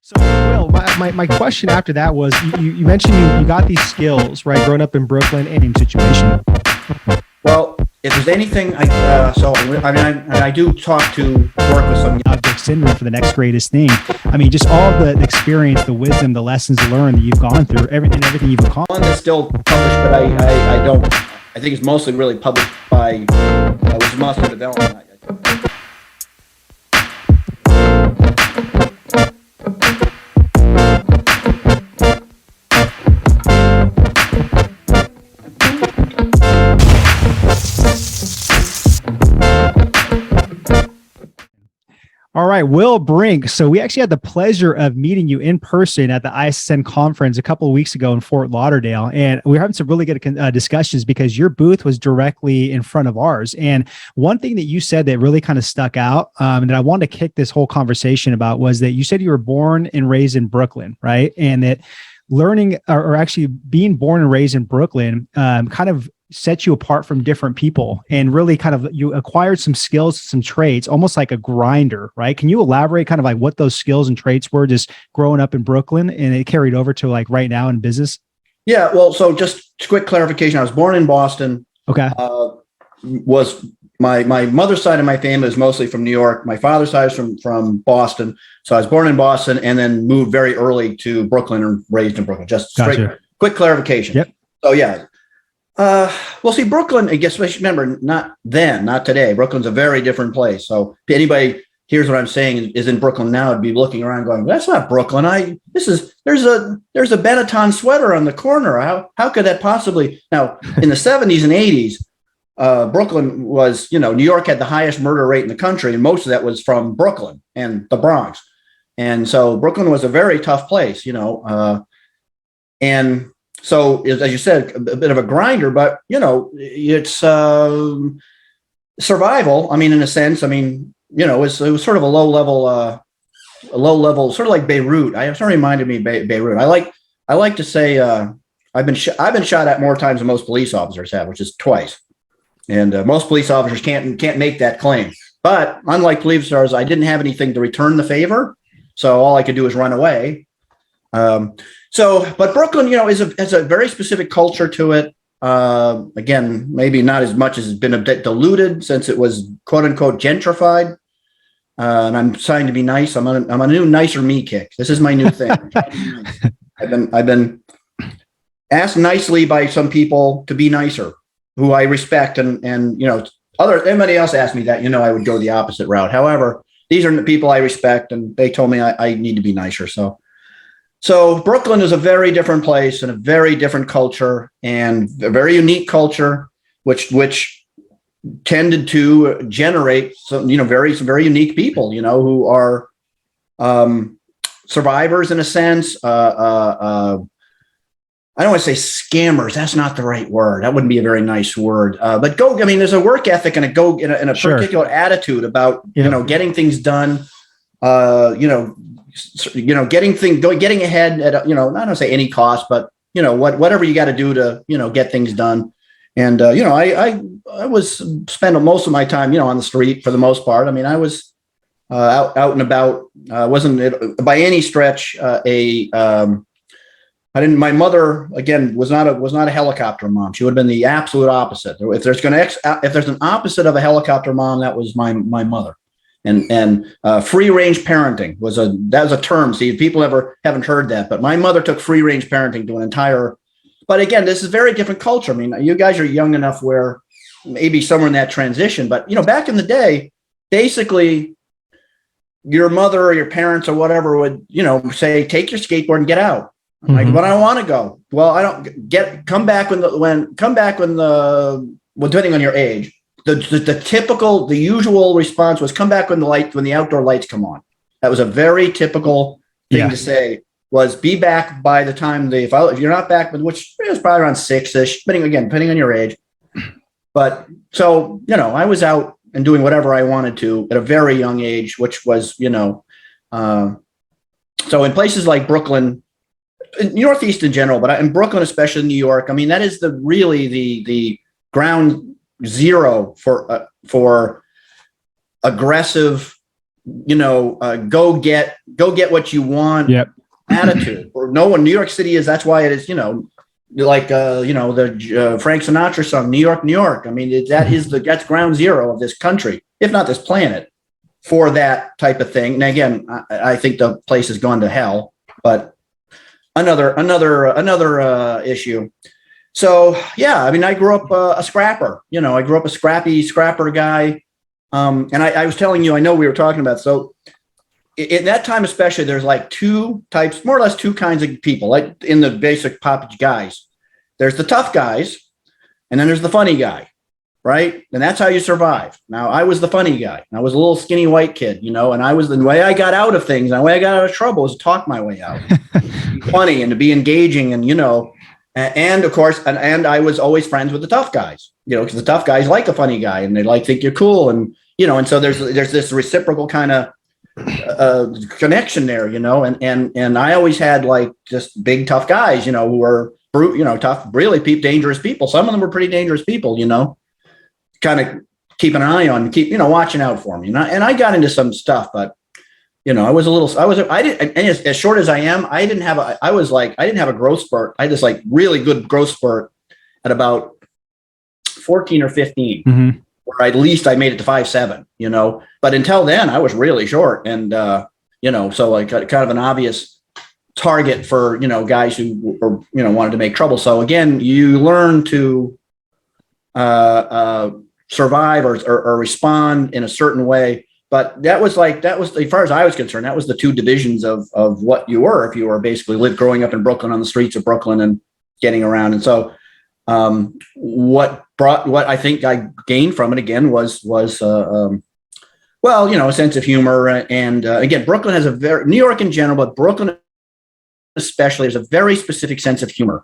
So, Will, my question after that was you mentioned you got these skills, right, growing up in Brooklyn and in situation. Well, if there's anything, I do talk to work with some Object syndrome for the next greatest thing. I mean, just all the experience, the wisdom, the lessons learned that you've gone through, everything you've accomplished. one that's still published, but I don't. I think it's mostly really published by was Master Development. All right, Will Brink. So we actually had the pleasure of meeting you in person at the ISN conference a couple of weeks ago in Fort Lauderdale. And we were having some really good discussions because your booth was directly in front of ours. And one thing that you said that really kind of stuck out and that I wanted to kick this whole conversation about was that you said you were born and raised in Brooklyn, right? And that learning or actually being born and raised in Brooklyn kind of set you apart from different people and really kind of you acquired some skills, some traits, almost like a grinder, right? Can you elaborate kind of like what those skills and traits were just growing up in Brooklyn and it carried over to like right now in business? Yeah, well, so just quick clarification. I was born in Boston. Okay. Was my mother's side of my family is mostly from New York. My father's side is from Boston. So I was born in Boston and then moved very early to Brooklyn and raised in Brooklyn. Just straight, Gotcha. Quick clarification. Yep. So yeah. Well, see, Brooklyn, I guess, remember, not then, not today. Brooklyn's a very different place. So if anybody hears what I'm saying is in Brooklyn now, I'd be looking around going, that's not Brooklyn. There's a Benetton sweater on the corner. How could that possibly? Now, in the 70s and 80s, Brooklyn was, New York had the highest murder rate in the country, and most of that was from Brooklyn and the Bronx. And so Brooklyn was a very tough place, and so, as you said, a bit of a grinder, but, it's survival. I mean, in a sense, it was sort of a low level, sort of like Beirut. It sort of reminded me of Beirut. I like to say I've been shot at more times than most police officers have, which is twice. And most police officers can't make that claim. But unlike police officers, I didn't have anything to return the favor. So all I could do is run away. But Brooklyn, has a very specific culture to it. Again, maybe not as much as it's been a bit diluted since it was quote unquote gentrified. And I'm trying to be nice. I'm a new nicer me kick. This is my new thing. I've been asked nicely by some people to be nicer, who I respect, and everybody else asked me that. I would go the opposite route. However, these are the people I respect, and they told me I need to be nicer. So Brooklyn is a very different place and a very different culture and a very unique culture, which tended to generate some, some very unique people, who are survivors in a sense. I don't want to say scammers. That's not the right word. That wouldn't be a very nice word. But there's a work ethic and a Sure. particular attitude about, getting things done, getting ahead at, I don't say any cost, but, whatever you got to do to, get things done. And, I was spending most of my time, on the street for the most part. I was out and about, wasn't by any stretch my mother, again, was not a helicopter mom. She would have been the absolute opposite. If there's an opposite of a helicopter mom, that was my mother. And free range parenting was a term. See, people haven't heard that, but my mother took free range parenting to an entire. But again, this is a very different culture. You guys are young enough where maybe somewhere in that transition. But back in the day, basically, your mother or your parents or whatever would say, take your skateboard and get out. I'm like, but I don't want to go. Well, I don't come back when depending on your age. The usual response was come back when the outdoor lights come on. That was a very typical thing to say, was be back by the time if you're not back, which is probably around 6-ish, depending on your age. But so, I was out and doing whatever I wanted to at a very young age, which was, so in places like Brooklyn, Northeast in general, but in Brooklyn, especially in New York, that is the ground zero for aggressive go get what you want Yep. attitude. Or no one, New York City is, that's why it is, like, the Frank Sinatra song, New York, New York. I mean, that's ground zero of this country, if not this planet, for that type of thing. And again, I think the place has gone to hell, but another issue. So yeah, I mean, I grew up a scrapper. I grew up a scrapper guy. And I was telling you, I know we were talking about, so in that time especially, there's like two types, more or less two kinds of people, like in the basic poppage guys. There's the tough guys, and then there's the funny guy, right? And that's how you survive. Now, I was the funny guy. I was a little skinny white kid, and the way I got out of things, and the way I got out of trouble was to talk my way out, to be funny and to be engaging, and and of course, and I was always friends with the tough guys, because the tough guys like a funny guy, and they think you're cool, and and so there's this reciprocal kind of connection there, and I always had like just big tough guys, who were tough, really dangerous people. Some of them were pretty dangerous people, kind of keeping an eye on, watching out for me. And I got into some stuff, but I didn't, and as short as I am, I didn't have a growth spurt. I had this like really good growth spurt at about 14 or 15. Mm-hmm. Where at least I made it to 5'7", but until then I was really short. And, so like kind of an obvious target for, guys who were, wanted to make trouble. So again, you learn to survive or respond in a certain way. But that was as far as I was concerned, that was the two divisions of what you were, if you were basically growing up in Brooklyn, on the streets of Brooklyn and getting around. And so what I think I gained from it again was a sense of humor. And again, Brooklyn has New York in general, but Brooklyn especially, has a very specific sense of humor,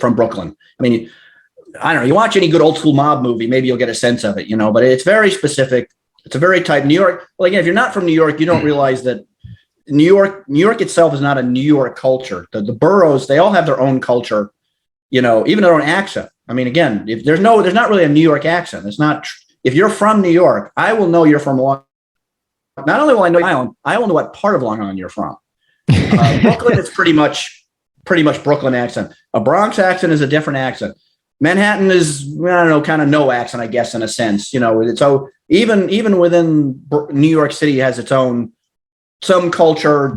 from Brooklyn. I mean, I don't know, you watch any good old school mob movie, maybe you'll get a sense of it, but it's very specific. It's a very type New York. Well, again, if you're not from New York, you don't realize that New York itself is not a New York culture. The boroughs, they all have their own culture, even their own accent. I mean, again, if there's not really a New York accent. It's not. If you're from New York, I will know you're from Long Island. Not only will I know Long Island, I will know what part of Long Island you're from. Brooklyn is pretty much Brooklyn accent. A Bronx accent is a different accent. Manhattan is, I don't know, kind of no accent, I guess, in a sense. So even within New York City has its own some cultural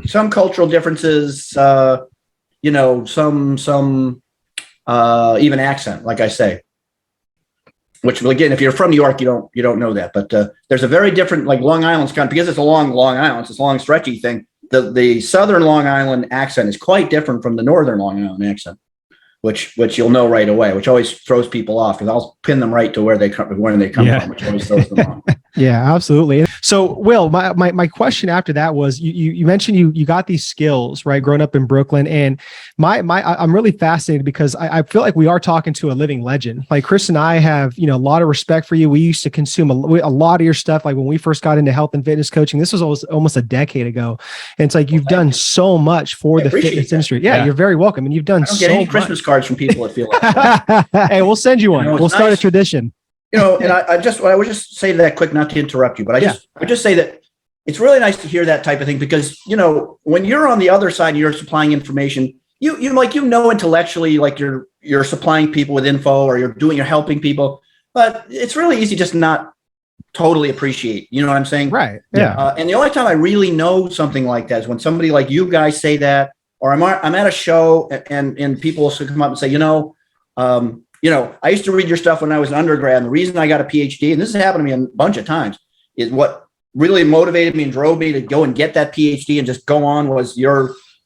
differences. Some even accent, like I say. Which, again, if you're from New York, you don't know that. But there's a very different, like Long Island's kind of, because it's a Long Island, it's a long stretchy thing. The southern Long Island accent is quite different from the northern Long Island accent, which you'll know right away, which always throws people off, because I'll pin them right to where they come from, which always throws them off. Yeah, absolutely. So, Will, my question after that was, you mentioned you got these skills, right, growing up in Brooklyn, and I'm really fascinated because I feel like we are talking to a living legend. Like Chris and I have, a lot of respect for you. We used to consume a lot of your stuff. Like when we first got into health and fitness coaching, this was almost a decade ago. And it's like, you've done so much for the fitness industry. Yeah, you're very welcome. And you've done so much. I don't get any Christmas cards from people that feel like Hey, we'll send you one. We'll start a tradition. And I would just say that quick, not to interrupt you, but I would just say that it's really nice to hear that type of thing, because, when you're on the other side and you're supplying information, you intellectually, like you're supplying people with info, or you're helping people, but it's really easy just not totally appreciate, you know what I'm saying? Right. Yeah. And the only time I really know something like that is when somebody like you guys say that, or I'm at a show and people will come up and say, I used to read your stuff when I was an undergrad, and the reason I got a PhD, and this has happened to me a bunch of times, is what really motivated me and drove me to go and get that PhD and just go on was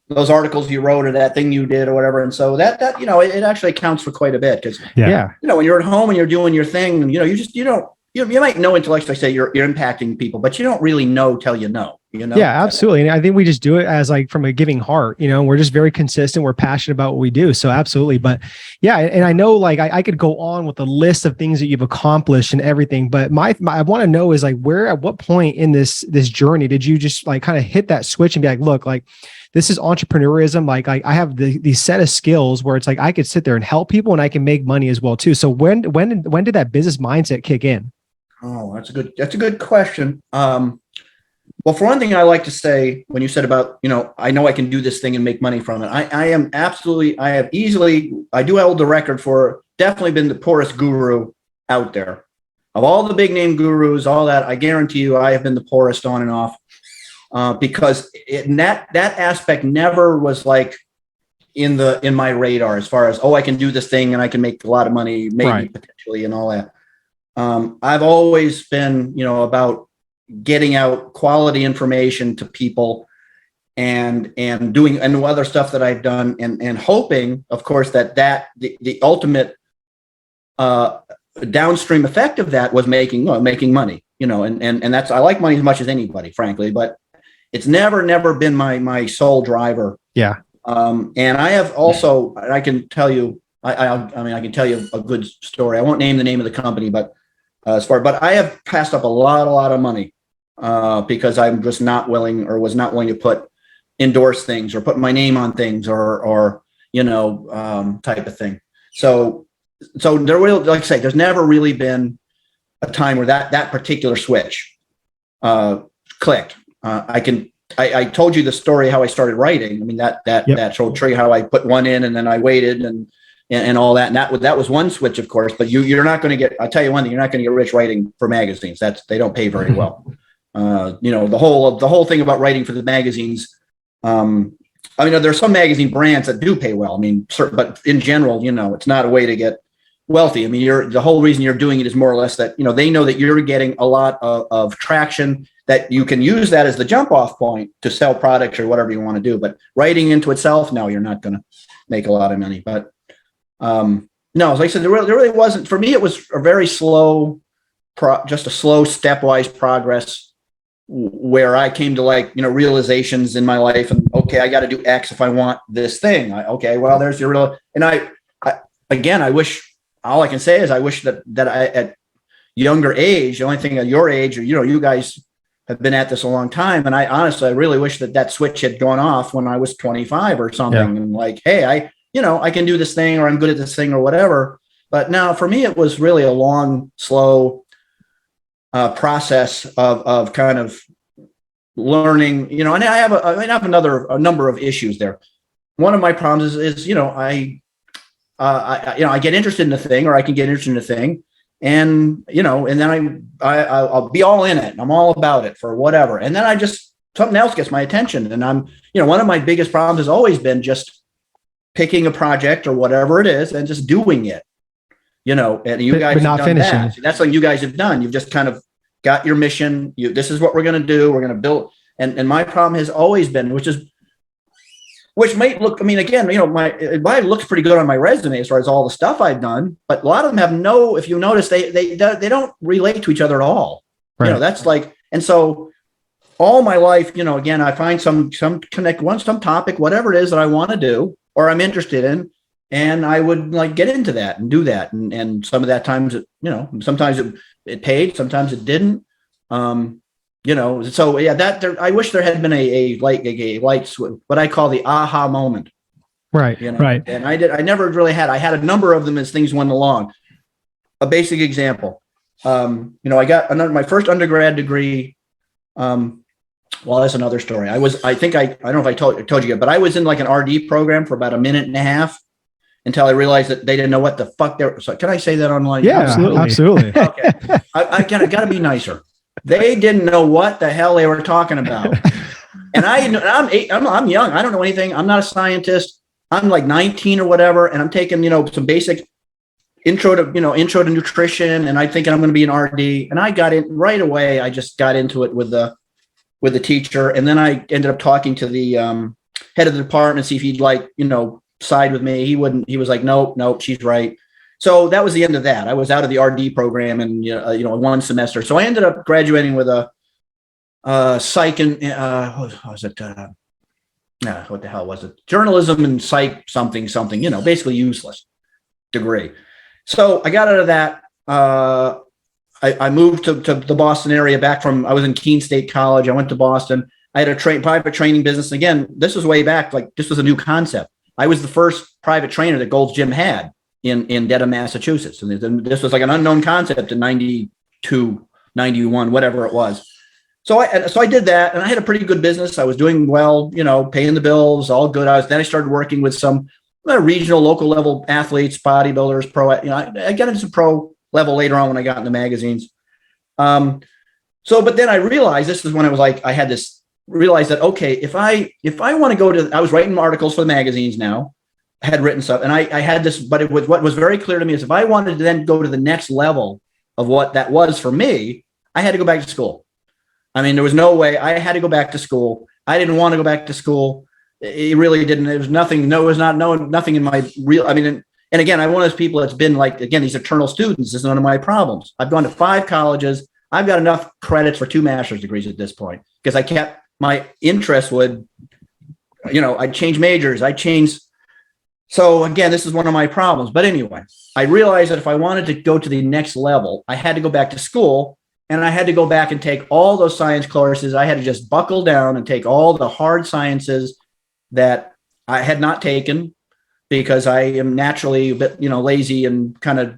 those articles you wrote, or that thing you did, or whatever. And so that it actually counts for quite a bit, because when you're at home and you're doing your thing, you might know intellectually, say you're impacting people, but you don't really know till you know. Yeah, absolutely. And I think we just do it as like from a giving heart, we're just very consistent. We're passionate about what we do. So absolutely. But yeah. And I know like I could go on with a list of things that you've accomplished and everything, but I want to know is like, at what point in this journey did you just like kind of hit that switch and be like, look, like this is entrepreneurism. Like I have these set of skills where it's like, I could sit there and help people and I can make money as well too. So when did that business mindset kick in? Oh, that's a good question. Well, for one thing, I like to say when you said about, I know I can do this thing and make money from it. I do hold the record for definitely been the poorest guru out there. Of all the big name gurus, all that, I guarantee you I have been the poorest on and off because that aspect never was like in my radar as far as, oh, I can do this thing and I can make a lot of money, maybe potentially and all that. I've always been, about getting out quality information to people and doing and other stuff that I've done and hoping, of course, that the ultimate downstream effect of that was making money, and that's, I like money as much as anybody, frankly, but it's never been my sole driver. Yeah. And I have also, I can tell you, I can tell you a good story. I won't name the name of the company, but but I have passed up a lot of money because I'm just not willing or was not willing to endorse things or put my name on things or type of thing. So there will, like I say, there's never really been a time where that particular switch clicked. I told you the story how I started writing. I mean that whole tree, how I put one in and then I waited and all that. And that was one switch, of course. But you're not going to get. I'll tell you one thing: you're not going to get rich writing for magazines. They don't pay very well. The whole thing about writing for the magazines. There's some magazine brands that do pay well. I mean, but in general, it's not a way to get wealthy. I mean, the whole reason you're doing it is more or less that they know that you're getting a lot of traction, that you can use that as the jump off point to sell products or whatever you want to do. But writing into itself, no, you're not going to make a lot of money. But no, like I said, there really wasn't. For me, it was a very slow, just a slow stepwise progress where I came to realizations in my life and, okay, I got to do X if I want this thing. Okay, well, there's your real, and I wish, all I can say is I wish that I, at younger age, the only thing at your age, or, you guys have been at this a long time. And I really wish that switch had gone off when I was 25 or something. Yeah. And hey, I can do this thing, or I'm good at this thing or whatever. But now for me, it was really a long, slow process of kind of learning, and I have a number of issues there. One of my problems is I get interested in a thing, or I can get interested in a thing, and and then I'll be all in it. I'm all about it for whatever, and then something else gets my attention, and I'm one of my biggest problems has always been just picking a project or whatever it is and just doing it. And you guys have not done finishing. That. That's what you guys have done. You've just kind of got your mission. This is what we're going to do. We're going to build. And my problem has always been, which might look, again, mine looks pretty good on my resume as far as all the stuff I've done, but a lot of them have if you notice, they don't relate to each other at all. Right. That's and so all my life, again, I find some topic, whatever it is that I want to do, or I'm interested in, and I would get into that and do that. And some of that times, sometimes it paid, sometimes it didn't. So yeah, I wish there had been a light switch, what I call the aha moment. Right. Right. And I never really had. I had a number of them as things went along. A basic example. I got my first undergrad degree. Well, that's another story. I don't know if I told you yet, but I was in an RD program for about a minute and a half until I realized that they didn't know what the fuck they were. So can I say that online? Yeah, absolutely. Okay. I got to be nicer. They didn't know what the hell they were talking about. And I'm young. I don't know anything. I'm not a scientist. I'm 19 or whatever. And I'm taking, some basic intro to nutrition. And I'm thinking I'm going to be an RD. And I got in right away. I just got into it with the teacher. And then I ended up talking to the head of the department, see if he'd side with me. He was like, nope, she's right. So that was the end of that. I was out of the RD program in one semester. So I ended up graduating with a psych and what was it? What the hell was it? Journalism and psych something, basically useless degree. So I got out of that. I moved to the Boston area I was in Keene State College. I went to Boston. I had a private training business. Again, this was way back. This was a new concept. I was the first private trainer that Gold's Gym had in Dedham, Massachusetts. And this was an unknown concept in 92, 91, whatever it was. So I did that, and I had a pretty good business. I was doing well, paying the bills, all good. Then I started working with some regional, local level athletes, bodybuilders, pro. I got into some pro level later on when I got into magazines. But then I realized, this is when I was like, I had this realized that, okay, if I want to go to, I was writing articles for the magazines now, I had written stuff, and I had this, but what was very clear to me is if I wanted to then go to the next level of what that was for me, I had to go back to school. I mean, there was no way. I had to go back to school. I didn't want to go back to school. It really didn't. There was nothing. No, it was not. No, nothing in my real. I mean, and again, I'm one of those people that's been like, again, these eternal students. This is one of my problems. I've gone to 5 colleges. I've got enough credits for 2 master's degrees at this point because I kept my interest would, I'd change majors. I'd change. So again, this is one of my problems. But anyway, I realized that if I wanted to go to the next level, I had to go back to school. And I had to go back and take all those science courses. I had to just buckle down and take all the hard sciences that I had not taken because I am naturally a bit, lazy and kind of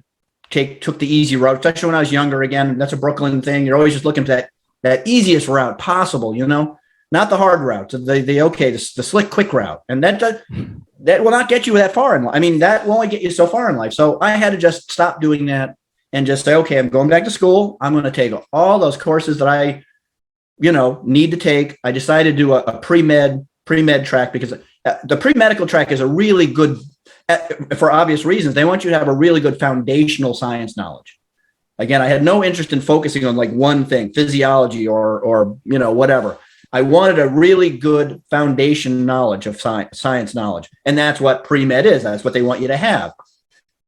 took the easy route, especially when I was younger. Again, that's a Brooklyn thing. You're always just looking for that easiest route possible, not the hard route, the slick, quick route. And that will not get you that far in life. I mean, that will only get you so far in life. So I had to just stop doing that and just say, okay, I'm going back to school. I'm going to take all those courses that I, need to take. I decided to do a pre-med track because the pre-medical track is a really good, for obvious reasons. They want you to have a really good foundational science knowledge. Again, I had no interest in focusing on like one thing, physiology or whatever. I wanted a really good foundation knowledge of science knowledge. And that's what pre-med is. That's what they want you to have.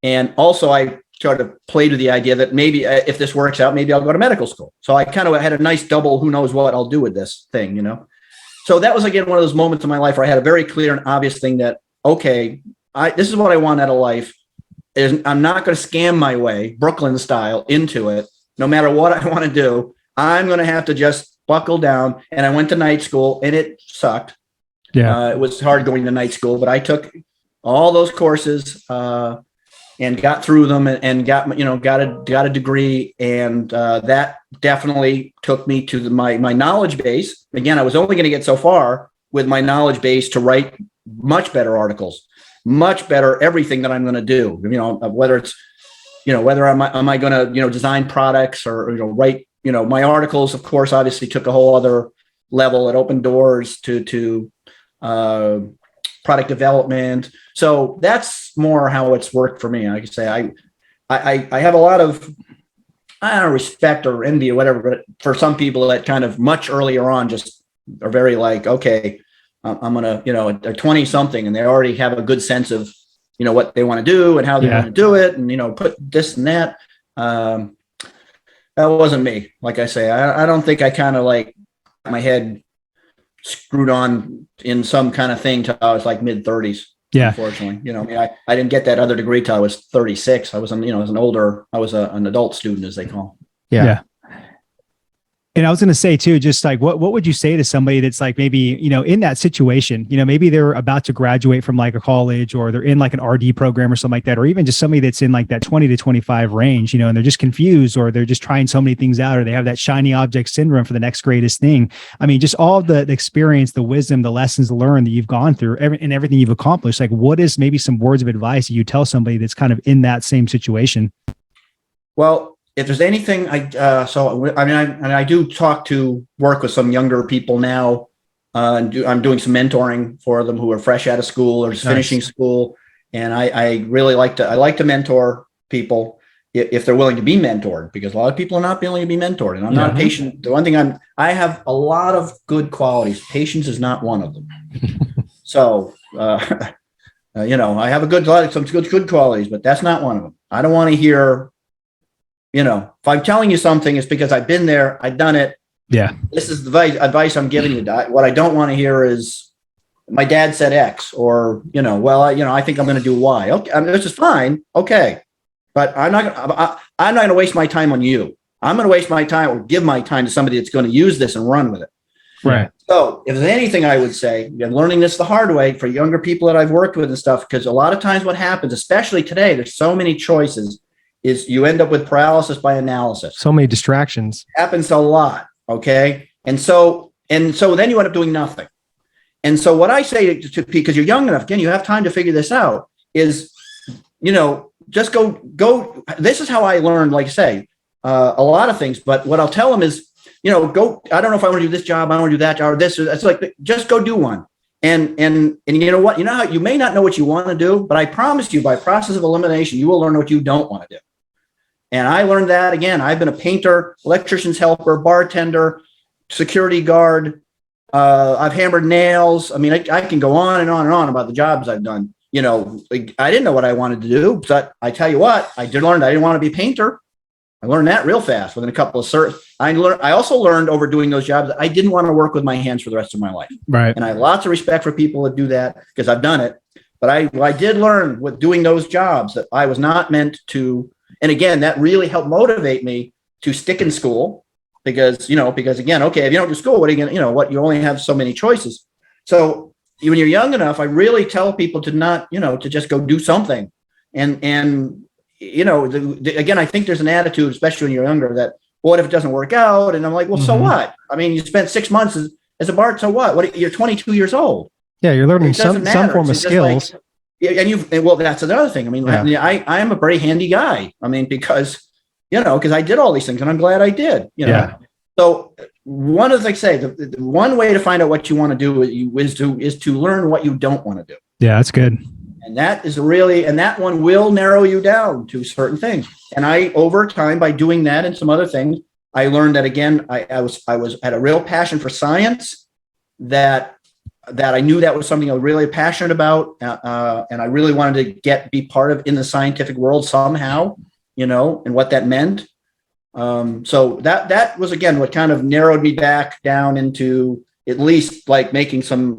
And also I sort of played with the idea that maybe if this works out, maybe I'll go to medical school. So I kind of had a nice double, who knows what I'll do with this thing, So that was, again, one of those moments in my life where I had a very clear and obvious thing that, okay, this is what I want out of life. I'm not going to scam my way, Brooklyn style, into it. No matter what I want to do, I'm going to have to just buckle down. And I went to night school, and it sucked. Yeah, it was hard going to night school, but I took all those courses and got through them and got a degree. And that definitely took me to my knowledge base. Again, I was only going to get so far with my knowledge base to write much better articles, much better everything that I'm going to do. Whether it's, whether am I going to, design products or, write, my articles, of course, obviously took a whole other level. It opened doors to product development. So that's more how it's worked for me. Like I say, I have a lot of, I don't know, respect or envy or whatever, but for some people that kind of much earlier on just are very like, okay, I'm going to, they're 20 something and they already have a good sense of, what they want to do and how they want to do it. And, put this and that. That wasn't me. Like I say, I don't think I kind of like my head screwed on in some kind of thing till I was like mid 30s. Yeah. Unfortunately, I didn't get that other degree till I was 36. I was, I was an adult student, as they call. Yeah. And I was going to say too, just like, what would you say to somebody that's like, maybe, in that situation, maybe they're about to graduate from like a college or they're in like an RD program or something like that, or even just somebody that's in like that 20 to 25 range, and they're just confused or they're just trying so many things out, or they have that shiny object syndrome for the next greatest thing. I mean, just all the experience, the wisdom, the lessons learned that you've gone through and everything you've accomplished. Like, what is maybe some words of advice that you tell somebody that's kind of in that same situation? Well, if there's anything, I do work with some younger people now. I'm doing some mentoring for them who are fresh out of school or just finishing school. And I really like to mentor people if they're willing to be mentored, because a lot of people are not willing to be mentored. And I'm not a patient. The one thing I have a lot of good qualities. Patience is not one of them. So, I have some good qualities, but that's not one of them. I don't want to hear, if I'm telling you something, it's because I've been there, I've done it. Yeah. This is the advice I'm giving you. What I don't want to hear is my dad said X or, I think I'm going to do Y. Okay. This is fine. Okay. But I'm not going to waste my time on you. I'm going to waste my time or give my time to somebody that's going to use this and run with it. Right. So if there's anything I would say, I'm learning this the hard way for younger people that I've worked with and stuff, because a lot of times what happens, especially today, there's so many choices, is you end up with paralysis by analysis. So many distractions. Happens a lot. Okay. And so then you end up doing nothing. And so what I say to because you're young enough, again, you have time to figure this out, is, just go. This is how I learned, like I say, a lot of things. But what I'll tell them is, go. I don't know if I want to do this job. I want to do that job or this. It's like, just go do one. And you know what? You know how you may not know what you want to do, but I promise you, by process of elimination, you will learn what you don't want to do. And I learned that, again. I've been a painter, electrician's helper, bartender, security guard. I've hammered nails. I mean, I can go on and on and on about the jobs I've done. I didn't know what I wanted to do, but I tell you what, I did learn I didn't want to be a painter. I learned that real fast within a couple of certs. I also learned over doing those jobs that I didn't want to work with my hands for the rest of my life. Right. And I have lots of respect for people that do that because I've done it. But I did learn with doing those jobs that I was not meant to. And again, that really helped motivate me to stick in school because again, okay, if you don't do school, what are you going to, you only have so many choices. So when you're young enough, I really tell people to not, to just go do something. And again, I think there's an attitude, especially when you're younger, that, well, what if it doesn't work out? And I'm like, well, so what? I mean, you spent 6 months as a bard, so what? You're 22 years old. Yeah, you're learning some form of skills. Well, that's another thing. I mean, I am a very handy guy. I mean, because I did all these things, and I'm glad I did. So one of the things I say, the one way to find out what you want to do is to learn what you don't want to do. Yeah, that's good. And that one will narrow you down to certain things. And I, over time, by doing that and some other things, I learned that, again, I had a real passion for science, that I knew that was something I was really passionate about. And I really wanted to be part of in the scientific world somehow, and what that meant. So that was, again, what kind of narrowed me back down into at least like making some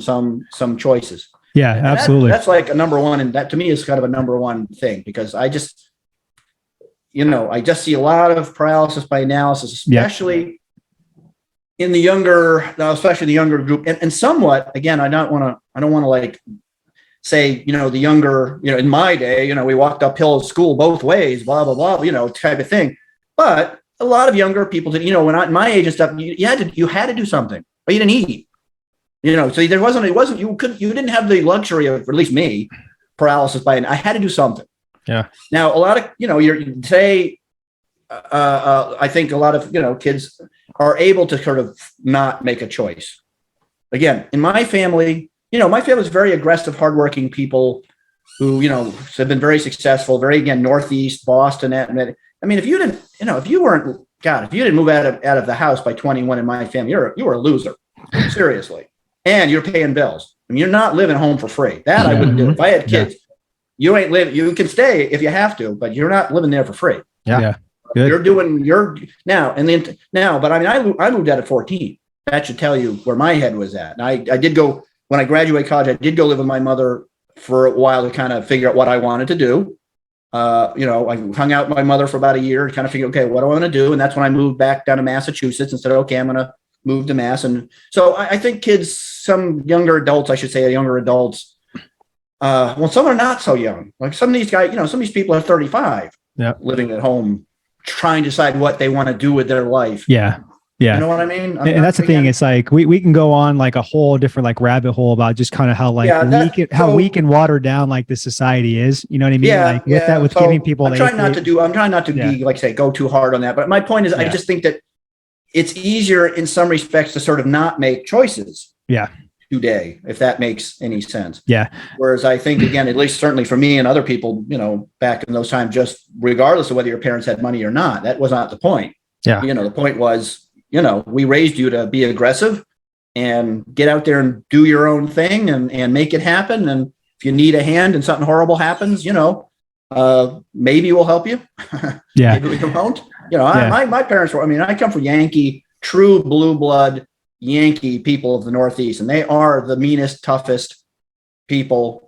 choices. Yeah, absolutely. That's like a number one. And that to me is kind of a number one thing, because I just see a lot of paralysis by analysis, especially in the younger group. And somewhat, again, I don't want to like say, the younger, in my day, we walked uphill to school both ways, blah, blah, blah, type of thing. But a lot of younger people did, when I, my age and stuff, you had to do something, or you didn't eat. So you didn't have the luxury of, or at least me, paralysis by, I had to do something. Yeah. Now, a lot of, today, I think a lot of, kids are able to sort of not make a choice. Again, in my family, my family is very aggressive, hardworking people who, have been very successful, very, again, Northeast, Boston. I mean, if you didn't move out of the house by 21 in my family, you were a loser, seriously. And you're paying bills. I mean, you're not living home for free. That I wouldn't do. If I had kids, you ain't live. You can stay if you have to, but you're not living there for free. Yeah. Good. But I mean, I moved out at 14. That should tell you where my head was at. And I did go, when I graduated college, I did go live with my mother for a while to kind of figure out what I wanted to do. I hung out with my mother for about a year to kind of figure, okay, what do I want to do? And that's when I moved back down to Massachusetts and said, okay, I'm going to move to Mass. And so I think some younger adults, some are not so young. Like some of these guys, some of these people are 35, living at home, trying to decide what they want to do with their life. Yeah. Yeah. You know what I mean? And that's the thing. It's like, we can go on like a whole different like rabbit hole about just kind of how weak and watered down like the society is, you know what I mean? Yeah. Like with giving people, I'm trying not to be like, say, go too hard on that. But my point is, I just think that it's easier in some respects to sort of not make choices. Yeah. Today, if that makes any sense. Yeah. Whereas I think, again, at least certainly for me and other people, back in those times, just regardless of whether your parents had money or not, that was not the point. Yeah. The point was, we raised you to be aggressive and get out there and do your own thing and make it happen. And if you need a hand and something horrible happens, maybe we'll help you. Yeah. Maybe we won't. My parents were, I come from true blue blood Yankee people of the Northeast, and they are the meanest, toughest people,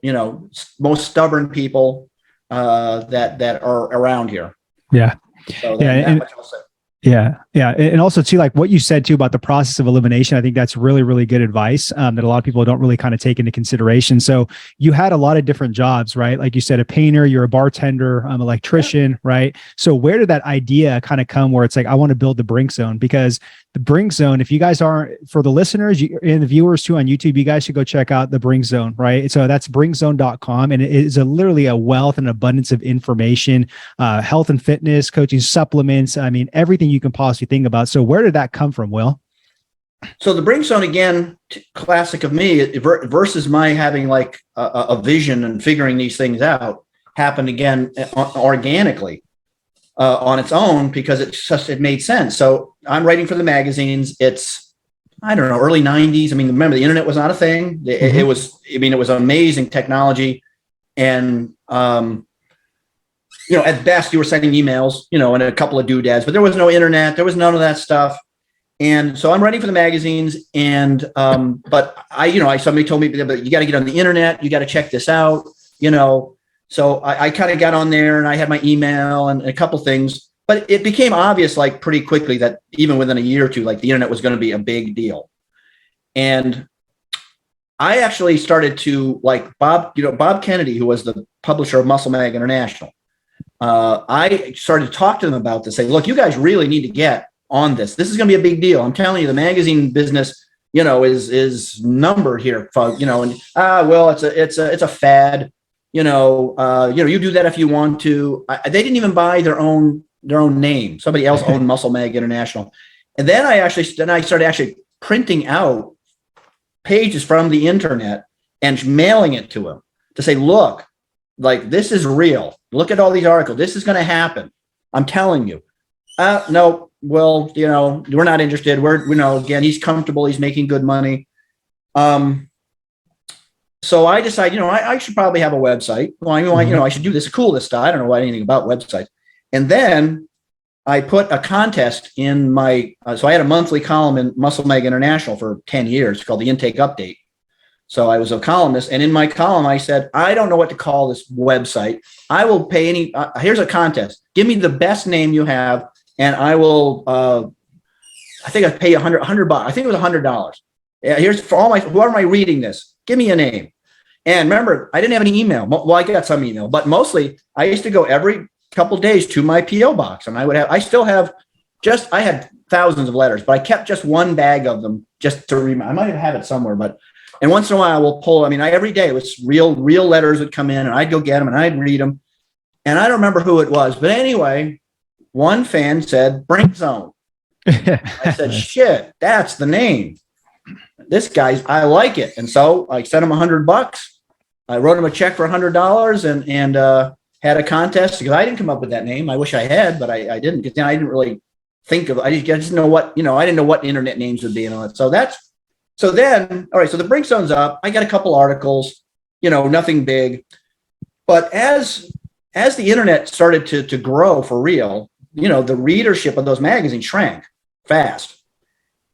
most stubborn people that are around here. Yeah. So that much I'll say. Yeah. Yeah. And also too, like what you said too about the process of elimination, I think that's really, really good advice that a lot of people don't really kind of take into consideration. So you had a lot of different jobs, right? Like you said, a painter, you're a bartender, electrician, right? So where did that idea kind of come where it's like, I want to build the Brink Zone? Because the Brink Zone. If you guys aren't, for the listeners and the viewers too on YouTube, you guys should go check out the Brink Zone, right? So that's brinkzone.com. And it is literally a wealth and abundance of information, health and fitness, coaching, supplements. I mean, everything you can possibly think about. So where did that come from, Will? So the Brink Zone, again, classic of me versus my having like a vision and figuring these things out, happened again organically. On its own, because it made sense. So I'm writing for the magazines. It's, I don't know, early 90s. I mean, remember, the internet was not a thing. It was, I mean, it was amazing technology. And, at best you were sending emails, and a couple of doodads, but there was no internet. There was none of that stuff. And so I'm writing for the magazines. And, but somebody told me, but you got to get on the internet. You got to check this out, So I kind of got on there and I had my email and a couple things, but it became obvious like pretty quickly that even within a year or two, like the internet was going to be a big deal. And I actually started to like Bob Kennedy, who was the publisher of Muscle Mag International. I started to talk to them about this, say, look, you guys really need to get on this. This is going to be a big deal. I'm telling you, the magazine business, is numbered here, folks, well, it's a fad. You do that if you want to. They didn't even buy their own name. Somebody else owned Muscle Mag International. And then I started actually printing out pages from the internet and mailing it to them to say, look, like, this is real. Look at all these articles. This is going to happen. I'm telling you. No, well, we're not interested. Again, he's comfortable. He's making good money. So I decided, I should probably have a website. Well, I should do this stuff. I don't know anything about websites. And then I put a contest in so I had a monthly column in Muscle Mag International for 10 years called the Intake Update. So I was a columnist. And in my column, I said, I don't know what to call this website. I will pay here's a contest. Give me the best name you have. And I will, I think I pay $100. I think it was $100. Yeah, here's for whoever am I reading this? Give me a name. And remember, I didn't have any email. Well, I got some email, but mostly I used to go every couple of days to my PO box, and I had thousands of letters, but I kept just one bag of them just to remember. I might have it somewhere, and once in a while I will pull. Every day it was real letters would come in, and I'd go get them and I'd read them. And I don't remember who it was, but anyway, one fan said Brink Zone. I said, shit, that's the name. This guy's, I like it. And so I sent him $100. I wrote him a check for $100 and had a contest because I didn't come up with that name. I wish I had, but I didn't, because then I didn't really think of, I just didn't know what, I didn't know what internet names would be and all that. So then, all right, so the Brink Zone's up. I got a couple articles, nothing big. But as the internet started to grow for real, the readership of those magazines shrank fast.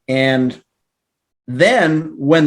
And then when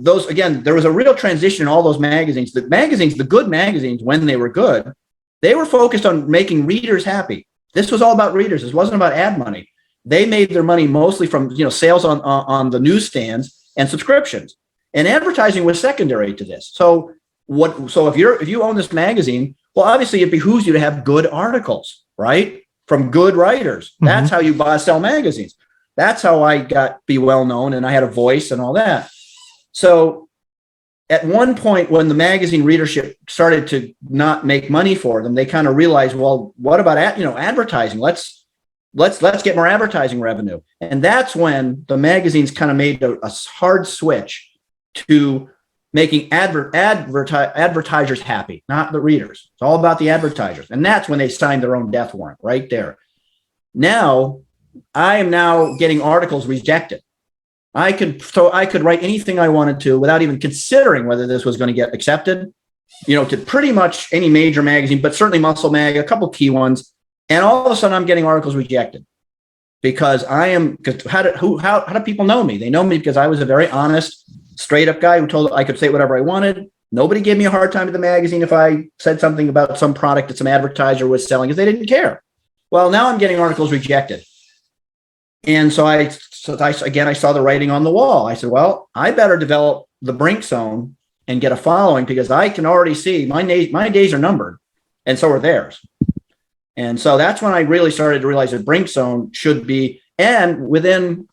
there was a real transition in all those magazines. The good magazines, when they were good, they were focused on making readers happy. This was all about readers. This wasn't about ad money. They made their money mostly from sales on the newsstands and subscriptions. And advertising was secondary to this. So if you own this magazine, well, obviously it behooves you to have good articles, right? From good writers. Mm-hmm. That's how you sell magazines. That's how I be well known, and I had a voice and all that. So at one point when the magazine readership started to not make money for them, they kind of realized, well, what about advertising? Let's get more advertising revenue. And that's when the magazines kind of made a hard switch to making advertisers happy, not the readers. It's all about the advertisers. And that's when they signed their own death warrant right there. Now, I am now getting articles rejected. I could write anything I wanted to without even considering whether this was going to get accepted, to pretty much any major magazine, but certainly Muscle Mag, a couple key ones. And all of a sudden I'm getting articles rejected because how do people know me? They know me because I was a very honest, straight up guy who told I could say whatever I wanted. Nobody gave me a hard time at the magazine if I said something about some product that some advertiser was selling because they didn't care. Well, now I'm getting articles rejected. And so I saw the writing on the wall. I said, well, I better develop the Brink Zone and get a following because I can already see my days are numbered and so are theirs. And so that's when I really started to realize that Brink Zone should be, and within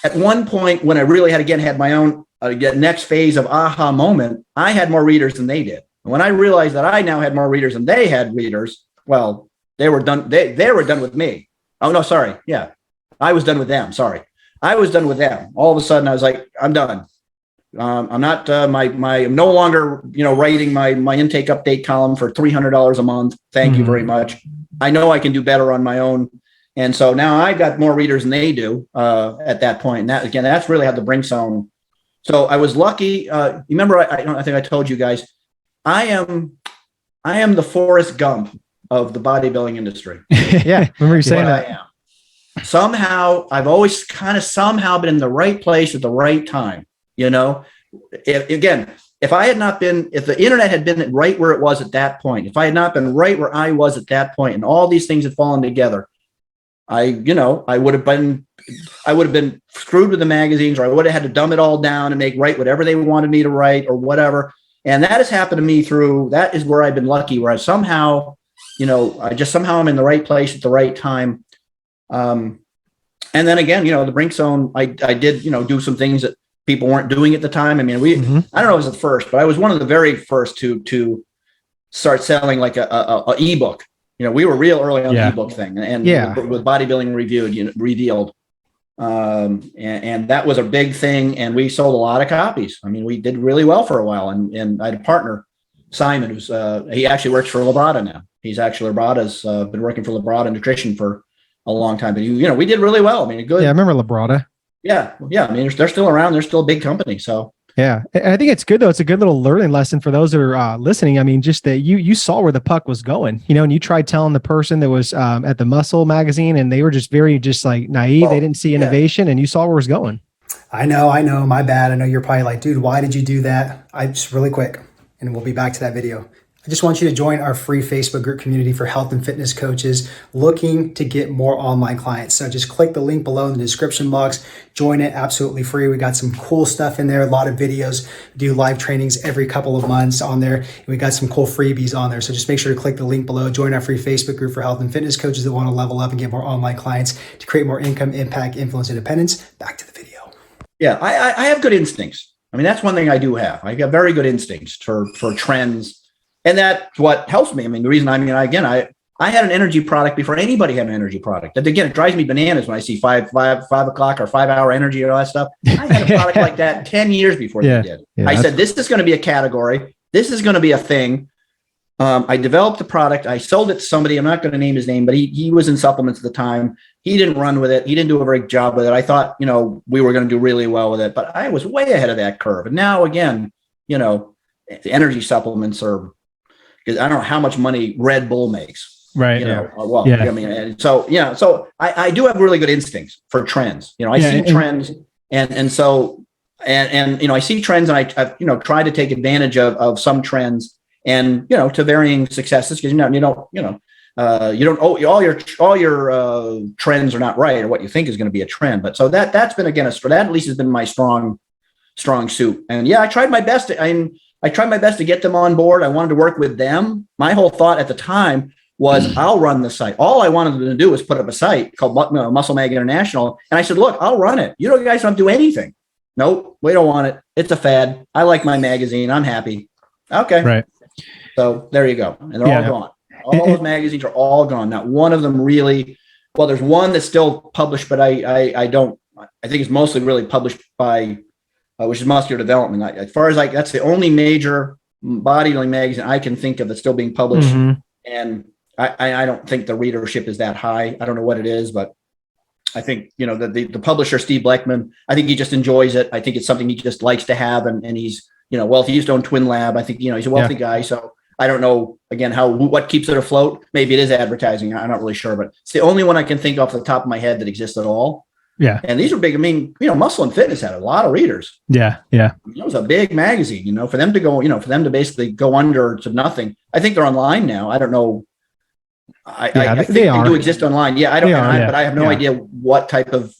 at one point when I really had my own next phase of aha moment, I had more readers than they did. And when I realized that I now had more readers than they had readers, well, they were done. They were done with me. Oh no, sorry. Yeah, I was done with them. Sorry, I was done with them. All of a sudden, I was like, I'm done. I'm not I'm no longer writing my intake update column for $300 a month. Thank you very much. I know I can do better on my own, and so now I've got more readers than they do at that point. And that again, that's really how the Brink Zone. So I was lucky. You remember? I think I told you guys. I am the Forrest Gump of the bodybuilding industry. Yeah, remember you saying that? I am. Somehow, I've always kind of somehow been in the right place at the right time. If the internet had been right where it was at that point, if I had not been right where I was at that point, and all these things had fallen together, I would have been screwed with the magazines, or I would have had to dumb it all down and write whatever they wanted me to write or whatever. And that has happened to me that is where I've been lucky, where I somehow, I'm in the right place at the right time. And then again, the Brink Zone, I did, do some things that people weren't doing at the time. I mean, I don't know if it was the first, but I was one of the very first to start selling like a ebook. We were real early on the ebook thing, and with Bodybuilding Revealed. And that was a big thing, and we sold a lot of copies. I mean, we did really well for a while, and I had a partner, Simon, who's he actually works for Labrada now. He's actually Labrada's been working for Labrada Nutrition for a long time, but we did really well. I mean, good. Yeah, I remember Labrada. Yeah. I mean, they're still around. They're still a big company. So yeah, I think it's good though. It's a good little learning lesson for those who are listening. I mean, just that you saw where the puck was going, and you tried telling the person that was at the Muscle magazine, and they were just very like naive. They didn't see innovation, and you saw where it was going. I know. My bad. I know you're probably like, dude, why did you do that? I just really quick, and we'll be back to that video. I just want you to join our free Facebook group community for health and fitness coaches looking to get more online clients. So just click the link below in the description box, join it absolutely free. We got some cool stuff in there, a lot of videos, do live trainings every couple of months on there. And we got some cool freebies on there. So just make sure to click the link below, join our free Facebook group for health and fitness coaches that want to level up and get more online clients to create more income, impact, influence, independence. Back to the video. Yeah, I have good instincts. I mean, that's one thing I do have. I got very good instincts for trends. And that's what helps me. I mean, the reason I had an energy product before anybody had an energy product. And again, it drives me bananas when I see 5 o'clock or 5 hour energy and all that stuff. I had a product like that 10 years before they did. Yeah, I said, this is going to be a category. This is going to be a thing. I developed the product. I sold it to somebody. I'm not going to name his name, but he was in supplements at the time. He didn't run with it. He didn't do a very good job with it. I thought, we were going to do really well with it, but I was way ahead of that curve. And now again, the energy supplements are, because I don't know how much money Red Bull makes. Right. I mean, so I do have really good instincts for trends. I see trends and I see trends, and I try to take advantage of some trends, and, to varying successes, because, all your trends are not right, or what you think is going to be a trend. But so that's been, again, that at least has been my strong suit. And I tried my best. I tried my best to get them on board. I wanted to work with them. My whole thought at the time was, I'll run the site. All I wanted them to do was put up a site called Muscle Mag International. And I said, look, I'll run it. You guys don't do anything. Nope, we don't want it. It's a fad. I like my magazine. I'm happy. Okay. Right. So there you go. And they're all gone. All those magazines are all gone. Not one of them really. Well, there's one that's still published, but I think it's mostly really published by, which is Muscular Development. As far as that's the only major bodybuilding magazine I can think of that's still being published. Mm-hmm. And I don't think the readership is that high. I don't know what it is, but I think, the publisher, Steve Bleckman, I think he just enjoys it. I think it's something he just likes to have. And he's, wealthy. He used to own Twin Lab. I think, he's a wealthy guy. So I don't know, again, what keeps it afloat. Maybe it is advertising. I'm not really sure, but it's the only one I can think off the top of my head that exists at all. Yeah. And these are big. I mean, Muscle and Fitness had a lot of readers. Yeah. Yeah. It was a big magazine, for them to go, for them to basically go under to nothing. I think they're online now. I don't know. I think they do exist online. Yeah. I don't know, but I have no idea what type of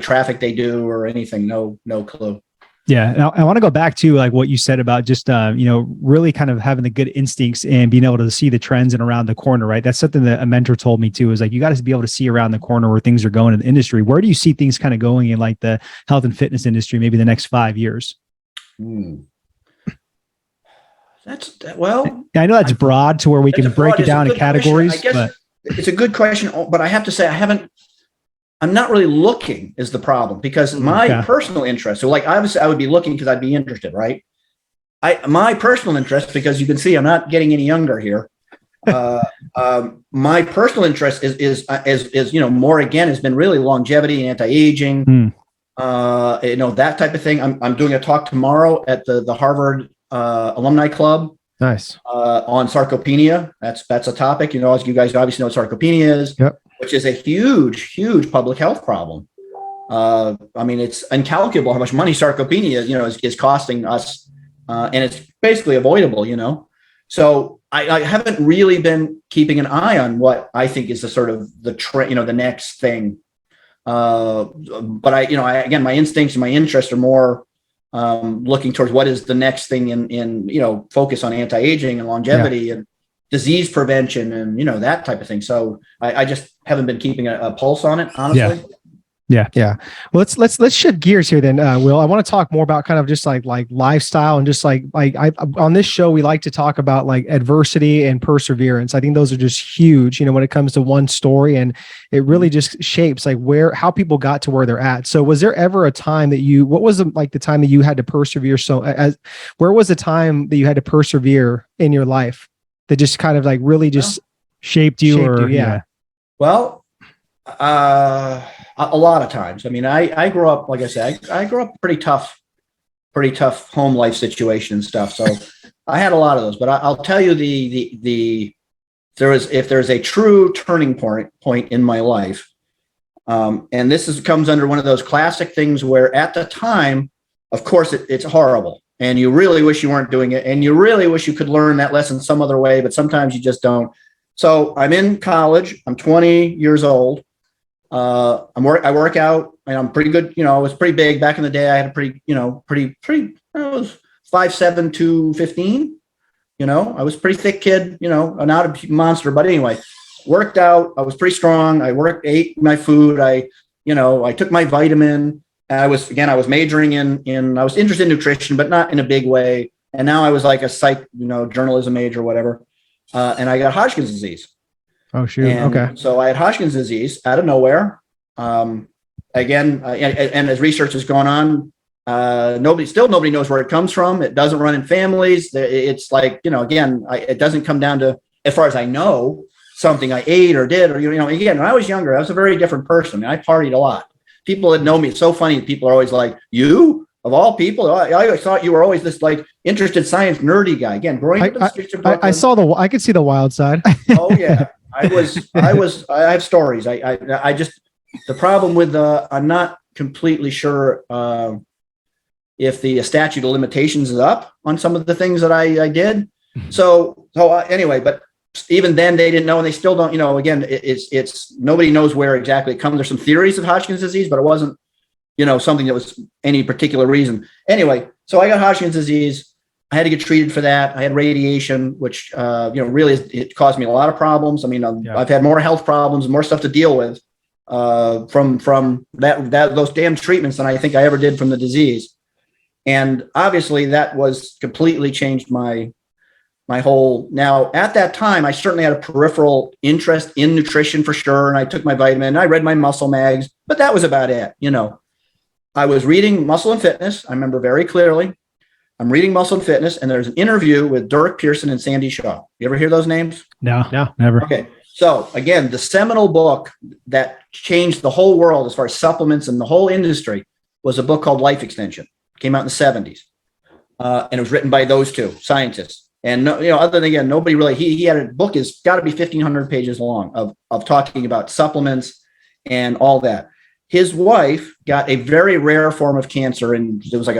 traffic they do or anything. No clue. Yeah. And I want to go back to like what you said about just, really kind of having the good instincts and being able to see the trends and around the corner, right? That's something that a mentor told me too, is like, you got to be able to see around the corner where things are going in the industry. Where do you see things kind of going in like the health and fitness industry, maybe the next 5 years? Well, I know that's broad to where we can break it down in categories. I guess it's a good question, but I have to say I'm not really looking is the problem, because my personal interest, so like obviously I would be looking because I'd be interested, right? My personal interest, because you can see I'm not getting any younger here. My personal interest is more, again, has been really longevity, anti-aging, that type of thing. I'm doing a talk tomorrow at the Harvard Alumni Club. Nice. On sarcopenia. That's a topic, as you guys obviously know what sarcopenia is, which is a huge, huge public health problem. I mean, it's incalculable how much money sarcopenia, is costing us, and it's basically avoidable, So I haven't really been keeping an eye on what I think is the sort of the trend, the next thing. But again, my instincts and my interests are more looking towards what is the next thing in focus on anti-aging and longevity and disease prevention and, that type of thing. So I just haven't been keeping a pulse on it, honestly. Yeah. Well, let's shift gears here then, Will. I want to talk more about kind of just like lifestyle and just like I on this show, we like to talk about like adversity and perseverance. I think those are just huge, when it comes to one story, and it really just shapes like how people got to where they're at. So was there ever a time that what was the time that you had to persevere? Where was the time that you had to persevere in your life that just kind of like really just shaped you? Well, a lot of times. I mean, I grew up, like I said, I grew up pretty tough home life situation and stuff. So I had a lot of those, but I'll tell you if there's a true turning point in my life. And this comes under one of those classic things where at the time, of course, it's horrible and you really wish you weren't doing it. And you really wish you could learn that lesson some other way, but sometimes you just don't. So I'm in college, I'm 20 years old. I work out and I'm pretty good. I was pretty big back in the day. I had a pretty, I was 5'7", 215, I was a pretty thick kid, not a monster, but anyway, worked out. I was pretty strong. Ate my food. I took my vitamin. I was majoring I was interested in nutrition, but not in a big way. And now I was like a psych, journalism major or whatever. And I got Hodgkin's disease. Oh, shoot. Okay. So I had Hodgkin's disease out of nowhere. And as research has gone on, nobody knows where it comes from. It doesn't run in families. It's like, it doesn't come down to, as far as I know, something I ate or did, or, again, when I was younger, I was a very different person. I partied a lot. People that know me, it's so funny. People are always like, you of all people, I always thought you were always this like interested science nerdy guy. Again, growing up in the streets of Brooklyn. I could see the wild side. Oh yeah. I have stories. The problem with I'm not completely sure if the statute of limitations is up on some of the things that I did. So anyway, but even then they didn't know, and they still don't, again, it's nobody knows where exactly it comes. There's some theories of Hodgkin's disease, but it wasn't, something that was any particular reason. Anyway, so I got Hodgkin's disease. I had to get treated for that. I had radiation, which, really it caused me a lot of problems. I mean, I've had more health problems, more stuff to deal with from those damn treatments than I think I ever did from the disease. And obviously that was completely changed my whole. Now, at that time, I certainly had a peripheral interest in nutrition for sure. And I took my vitamin, I read my muscle mags, but that was about it. I was reading Muscle and Fitness. I remember very clearly. I'm reading Muscle and Fitness, and there's an interview with Dirk Pearson and Sandy Shaw. You ever hear those names? No, never. Okay. So again, the seminal book that changed the whole world as far as supplements and the whole industry was a book called Life Extension. It came out in the 70s. And it was written by those two scientists. And other than, again, nobody really, he had a book is got to be 1,500 pages long of talking about supplements and all that. His wife got a very rare form of cancer, and it was like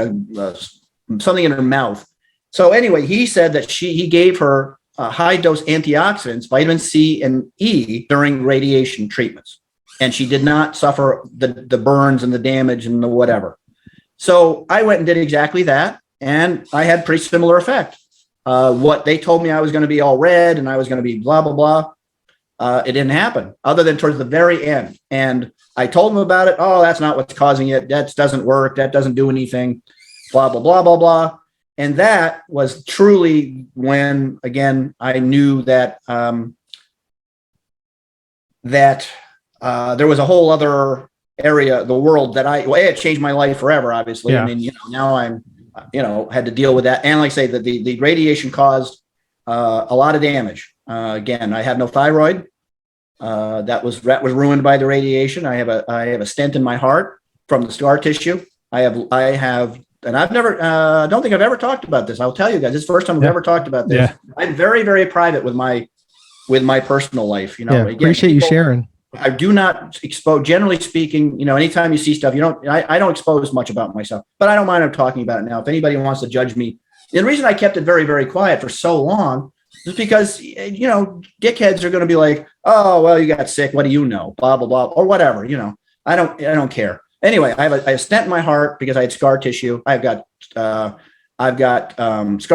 something in her mouth. So anyway, he said that he gave her high dose antioxidants, vitamin C and E, during radiation treatments, and she did not suffer the burns and the damage and the whatever. So I went and did exactly that. And I had pretty similar effect. What they told me I was going to be all red and I was going to be blah, blah, blah. It didn't happen other than towards the very end. And I told them about it. Oh, that's not what's causing it. That doesn't work. That doesn't do anything. Blah, blah, blah, blah, blah. And that was truly when, again, I knew that there was a whole other area of the world that it changed my life forever, obviously. Yeah. I mean, now I'm, had to deal with that. And like I say, the radiation caused a lot of damage. Again, I have no thyroid. That was ruined by the radiation. I have a stent in my heart from the scar tissue. I have, and I've never, I don't think I've ever talked about this. I'll tell you guys, this is the first time I've ever talked about this. Yeah. I'm very, very private with my personal life. Again, appreciate you sharing. I do not expose, generally speaking, anytime you see stuff, I don't expose much about myself, but I don't mind talking about it now. If anybody wants to judge me, the reason I kept it very, very quiet for so long is because, dickheads are going to be like, oh, well, you got sick. What do you know? Blah, blah, blah, or whatever, I don't care. Anyway, I have a stent in my heart because I had scar tissue. I've got scar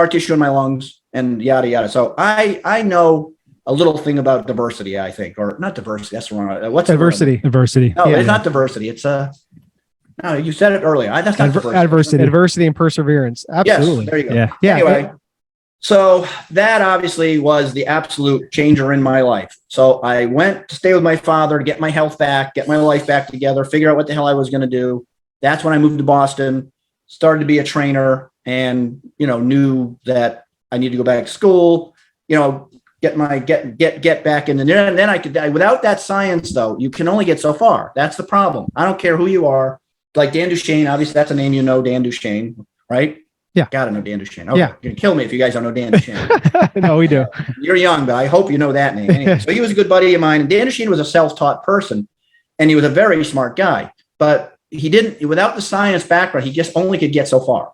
tissue in my lungs and yada, yada. So I know a little thing about diversity, I think, or not diversity. That's the wrong. What's Diversity? Diversity. No, it's not diversity. It's no, you said it earlier. That's not diversity. Adversity and perseverance. Absolutely. Yes, there you go. Yeah. Yeah. Anyway, so that obviously was the absolute changer in my life. So I went to stay with my father to get my health back, get my life back together, figure out what the hell I was going to do. That's when I moved to Boston, started to be a trainer, and knew that I need to go back to school. Get back in there. And then I could, without that science though, you can only get so far. That's the problem. I don't care who you are. Like Dan Duchesne, obviously that's a name, Dan Duchesne, right? Yeah. Gotta know Dan Duchesne. Okay. Yeah. You're gonna kill me if you guys don't know Dan Duchesne. No, we do. You're young, but I hope you know that name. Anyway, so he was a good buddy of mine. And Dan Duchesne was a self-taught person and he was a very smart guy, but he didn't, without the science background, he just only could get so far.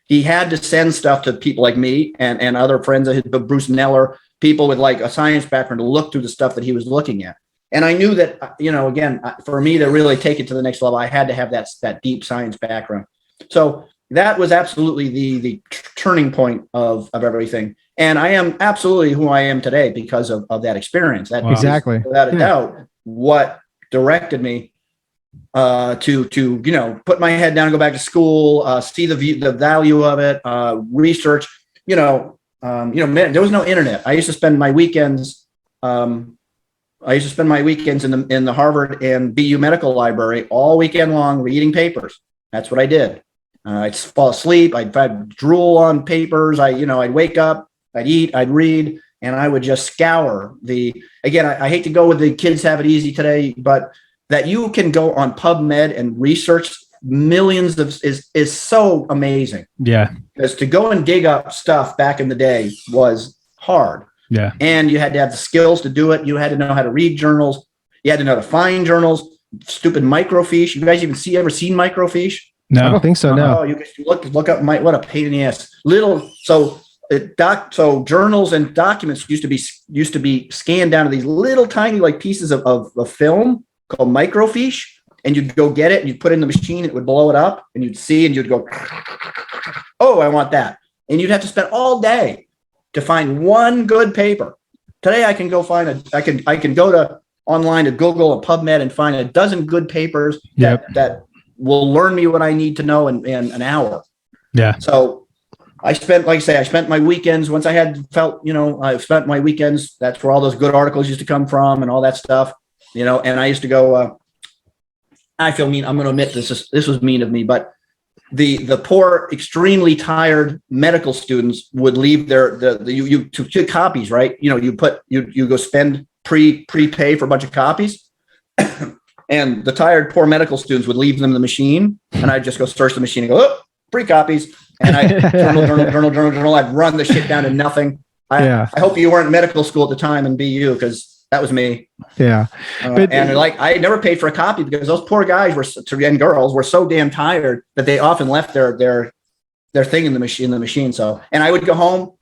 He had to send stuff to people like me and other friends of his, Bruce Neller, people with like a science background to look through the stuff that he was looking at. And I knew that, again, for me to really take it to the next level, I had to have that deep science background. So that was absolutely the turning point of everything. And I am absolutely who I am today because of that experience. That Exactly. is, without a doubt, what directed me to put my head down and go back to school, see the value of it, research, man, there was no internet. I used to spend my weekends in the Harvard and BU medical library all weekend long reading papers. That's what I did. I'd fall asleep. I'd drool on papers. I'd wake up, I'd eat, I'd read, and I would just scour again, I hate to go with the kids have it easy today, but that you can go on PubMed and research millions is so amazing. Yeah. Because to go and dig up stuff back in the day was hard. Yeah. And you had to have the skills to do it. You had to know how to read journals. You had to know how to find journals, stupid microfiche. You guys ever seen microfiche? No. I don't think so. No. Oh, you can look up what a pain in the ass. So journals and documents used to be scanned down to these little tiny like pieces of film called microfiche, and you'd go get it and you'd put it in the machine, it would blow it up, and you'd see and you'd go, oh, I want that. And you'd have to spend all day to find one good paper. Today I can go I can go to online to Google and PubMed and find a dozen good papers that will learn me what I need to know in an hour. Yeah. So I spent my weekends once I spent my weekends. That's where all those good articles used to come from and all that stuff, and I used to go, I feel mean. I'm going to admit this was mean of me, but the poor, extremely tired medical students would leave you took copies, right? You go spend prepay for a bunch of copies. And the tired, poor medical students would leave them in the machine, and I'd just go search the machine and go, oh, free copies. And I journal. I'd run the shit down to nothing. I hope you weren't in medical school at the time and BU, because that was me. Yeah. And I never paid for a copy because those poor guys and girls were so damn tired that they often left their thing in the machine. So, and I would go home.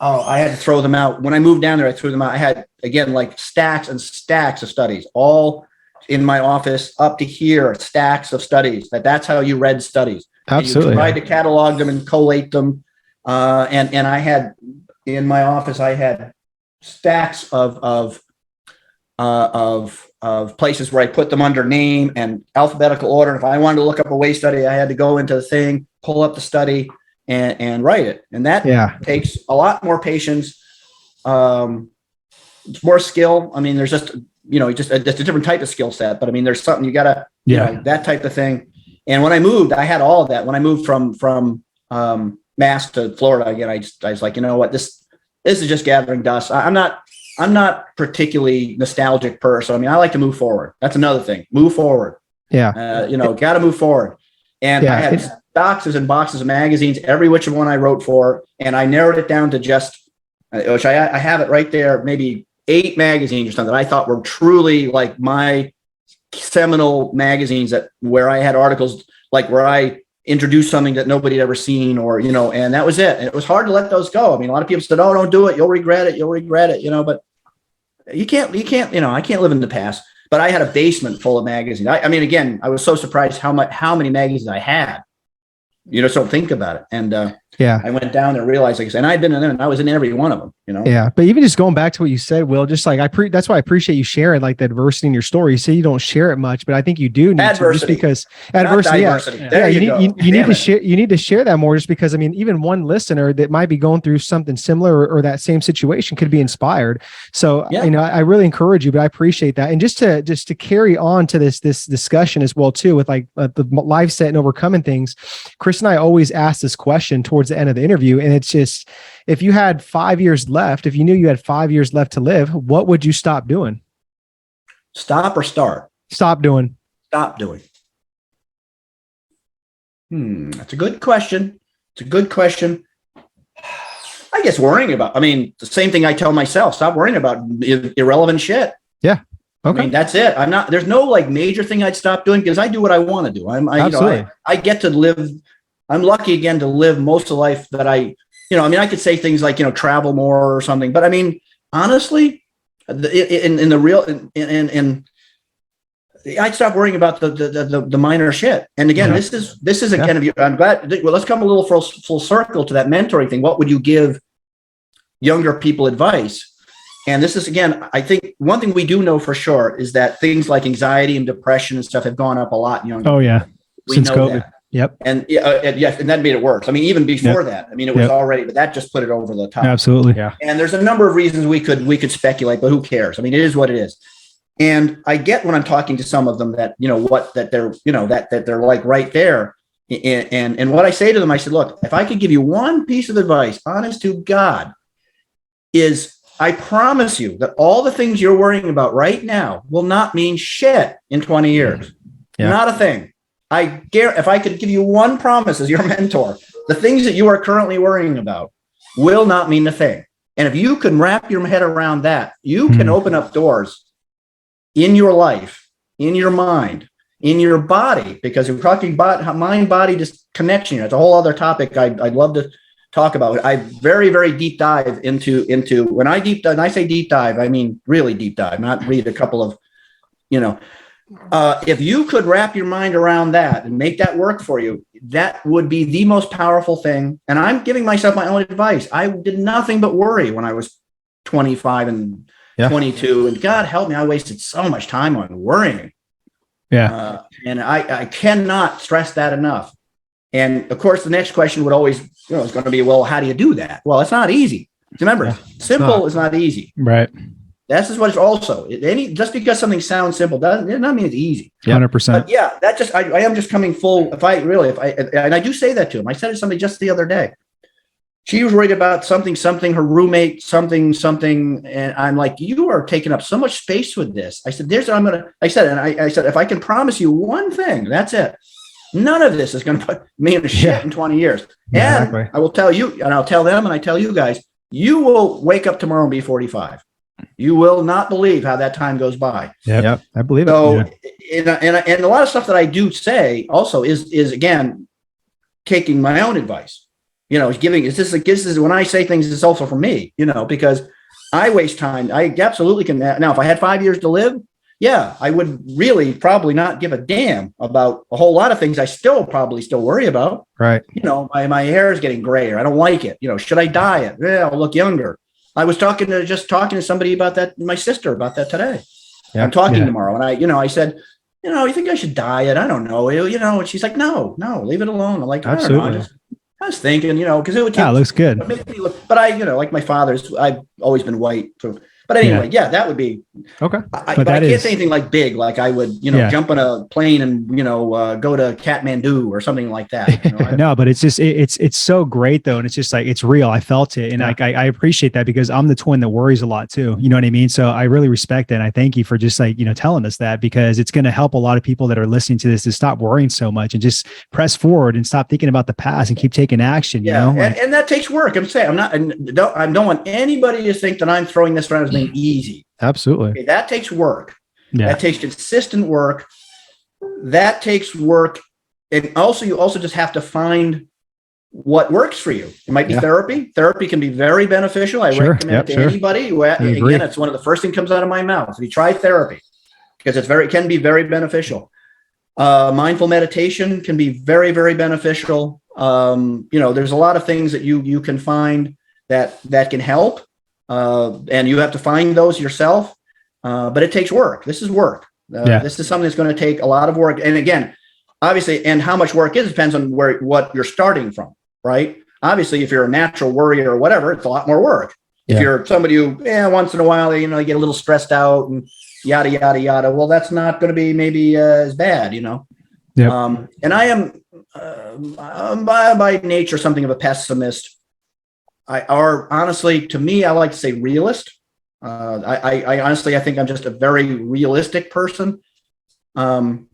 Oh, I had to throw them out. When I moved down there, I threw them out. I had, again, like stacks and stacks of studies, all in my office up to here, stacks of studies. That's how you read studies. Absolutely. You tried to catalog them and collate them. And I had in my office, I had stacks of places where I put them under name and alphabetical order. If I wanted to look up a waste study, I had to go into the thing, pull up the study, and write it. And that takes a lot more patience. It's more skill. I mean, there's just it's a different type of skill set. But I mean, there's something you gotta, that type of thing. And when I moved, I had all of that. When I moved from Mass to Florida again, I was like, you know what, this is just gathering dust. I'm not particularly nostalgic person. I mean, I like to move forward. That's another thing. Move forward. Yeah. Got to move forward. And I had boxes and boxes of magazines, every which one I wrote for, and I narrowed it down to just, which I have it right there, maybe 8 magazines or something that I thought were truly like my seminal magazines where I had articles like where I introduced something that nobody had ever seen, or, and that was it. And it was hard to let those go. I mean, a lot of people said, "Oh, don't do it. You'll regret it. You'll regret it," but you can't, I can't live in the past. But I had a basement full of magazines. I mean, again, I was so surprised how many magazines I had. So think about it. And I went down there and realized, like I said, and I'd been in there and I was in every one of them, Yeah. But even just going back to what you said, Will, just like that's why I appreciate you sharing like the adversity in your story. You say you don't share it much, but I think you do need to, just because adversity. You need to share that more, just because, I mean, even one listener that might be going through something similar or that same situation could be inspired. So, I really encourage you, but I appreciate that. And just to carry on to this discussion as well, too, with like the life set and overcoming things, Chris and I always ask this question towards the end of the interview. And it's just, if you had 5 years left, if you knew you had 5 years left to live, what would you stop doing? Stop or start? Stop doing. Stop doing. That's a good question. I guess worrying about, the same thing I tell myself, stop worrying about irrelevant shit. Yeah. Okay. I mean, that's it. There's no like major thing I'd stop doing because I do what I want to do. I get to live. I'm lucky again to live most of life that I could say things like, travel more or something, but I mean, honestly, I'd stop worrying about the minor shit. And again, this is again, I'm glad. Well, let's come a little full circle to that mentoring thing. What would you give younger people advice? And this is, again, I think one thing we do know for sure is that things like anxiety and depression and stuff have gone up a lot younger. Oh yeah. Since COVID. That. Yep. And and that made it worse. I mean, even before that, it was already, but that just put it over the top. Absolutely. Yeah. And there's a number of reasons we could speculate, but who cares? I mean, it is what it is. And I get when I'm talking to some of them that, that they're like right there. And what I say to them, I said, look, if I could give you one piece of advice, honest to God, is I promise you that all the things you're worrying about right now will not mean shit in 20 years. Yeah. Not a thing. I guarantee, if I could give you one promise as your mentor, the things that you are currently worrying about will not mean a thing. And if you can wrap your head around that, you can open up doors in your life, in your mind, in your body, because we're talking about mind-body connection. It's a whole other topic I'd love to talk about. I very, very deep dive into when I say deep dive, I mean really deep dive, not read a couple of, if you could wrap your mind around that and make that work for you, that would be the most powerful thing. And I'm giving myself my own advice. I did nothing but worry when I was 25 and 22, and God help me, I wasted so much time on worrying. Yeah. And I cannot stress that enough. And of course, the next question would always, is going to be, well, how do you do that? Well, it's not easy. Remember, simple is not easy. Right. This is what it's also. Just because something sounds simple doesn't mean it's easy. 100%. But yeah, that just, I am just coming full. And I do say that to him. I said it to somebody just the other day. She was worried about something, her roommate, something. And I'm like, you are taking up so much space with this. I said, I said, if I can promise you one thing, that's it. None of this is going to put me in a shit in 20 years. And exactly. I will tell you, and I'll tell them, and I tell you guys, you will wake up tomorrow and be 45. You will not believe how that time goes by. Yep. I believe it. So, and a lot of stuff that I do say also is again, taking my own advice, this is when I say things, it's also for me, because I waste time. I absolutely can. Now, if I had 5 years to live, yeah, I would really probably not give a damn about a whole lot of things I probably still worry about. Right. You know, my hair is getting grayer. I don't like it. You know, should I dye it? Yeah, I'll look younger. I was talking to somebody about that, my sister about that today. Yeah. I'm talking tomorrow. And I said, you think I should dye it? I don't know. And she's like, no, leave it alone. I'm like, absolutely. I don't know. I was thinking, because it would it looks good. It makes me look, but like my father's, I've always been white. So, but anyway, that would be okay. But I can't say anything like big, like I would, jump on a plane and go to Kathmandu or something like that. No, but it's just it's so great though, and it's just like it's real. I felt it, and I appreciate that because I'm the twin that worries a lot too. You know what I mean? So I really respect it, and I thank you for just like telling us that, because it's going to help a lot of people that are listening to this to stop worrying so much and just press forward and stop thinking about the past and keep taking action. You know, and that takes work. I'm saying I don't want anybody to think that I'm throwing this around as being easy. Absolutely. Okay, that takes work. Yeah. That takes consistent work. That takes work. And also, you also just have to find what works for you. It might be therapy. Therapy can be very beneficial. I recommend it to anybody. Again, it's one of the first things that comes out of my mouth. If you try therapy, because it can be very beneficial. Mindful meditation can be very, very beneficial. There's a lot of things that you can find that can help. And you have to find those yourself. But it takes work. This is work. This is something that's going to take a lot of work. And again, obviously, and how much work is depends on what you're starting from, right? Obviously, if you're a natural worrier or whatever, it's a lot more work. If you're somebody who, once in a while, you get a little stressed out and yada, yada, yada. Well, that's not going to be maybe as bad, And I am by nature something of a pessimist. Honestly, to me, I like to say realist. I honestly, I think I'm just a very realistic person. To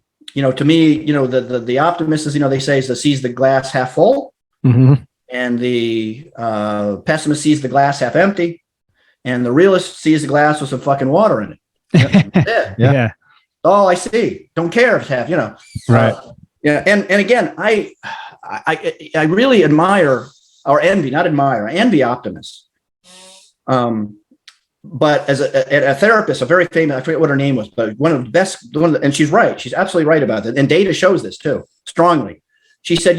me, the optimist is, they say sees the glass half full, and the pessimist sees the glass half empty, and the realist sees the glass with some fucking water in it. Yeah. All I see. Don't care if it's half, Right. And again, I really admire or envy, not admire, I envy optimists. But as a therapist, a very famous, I forget what her name was, but one of the best, and she's right. She's absolutely right about it. And data shows this too, strongly. She said,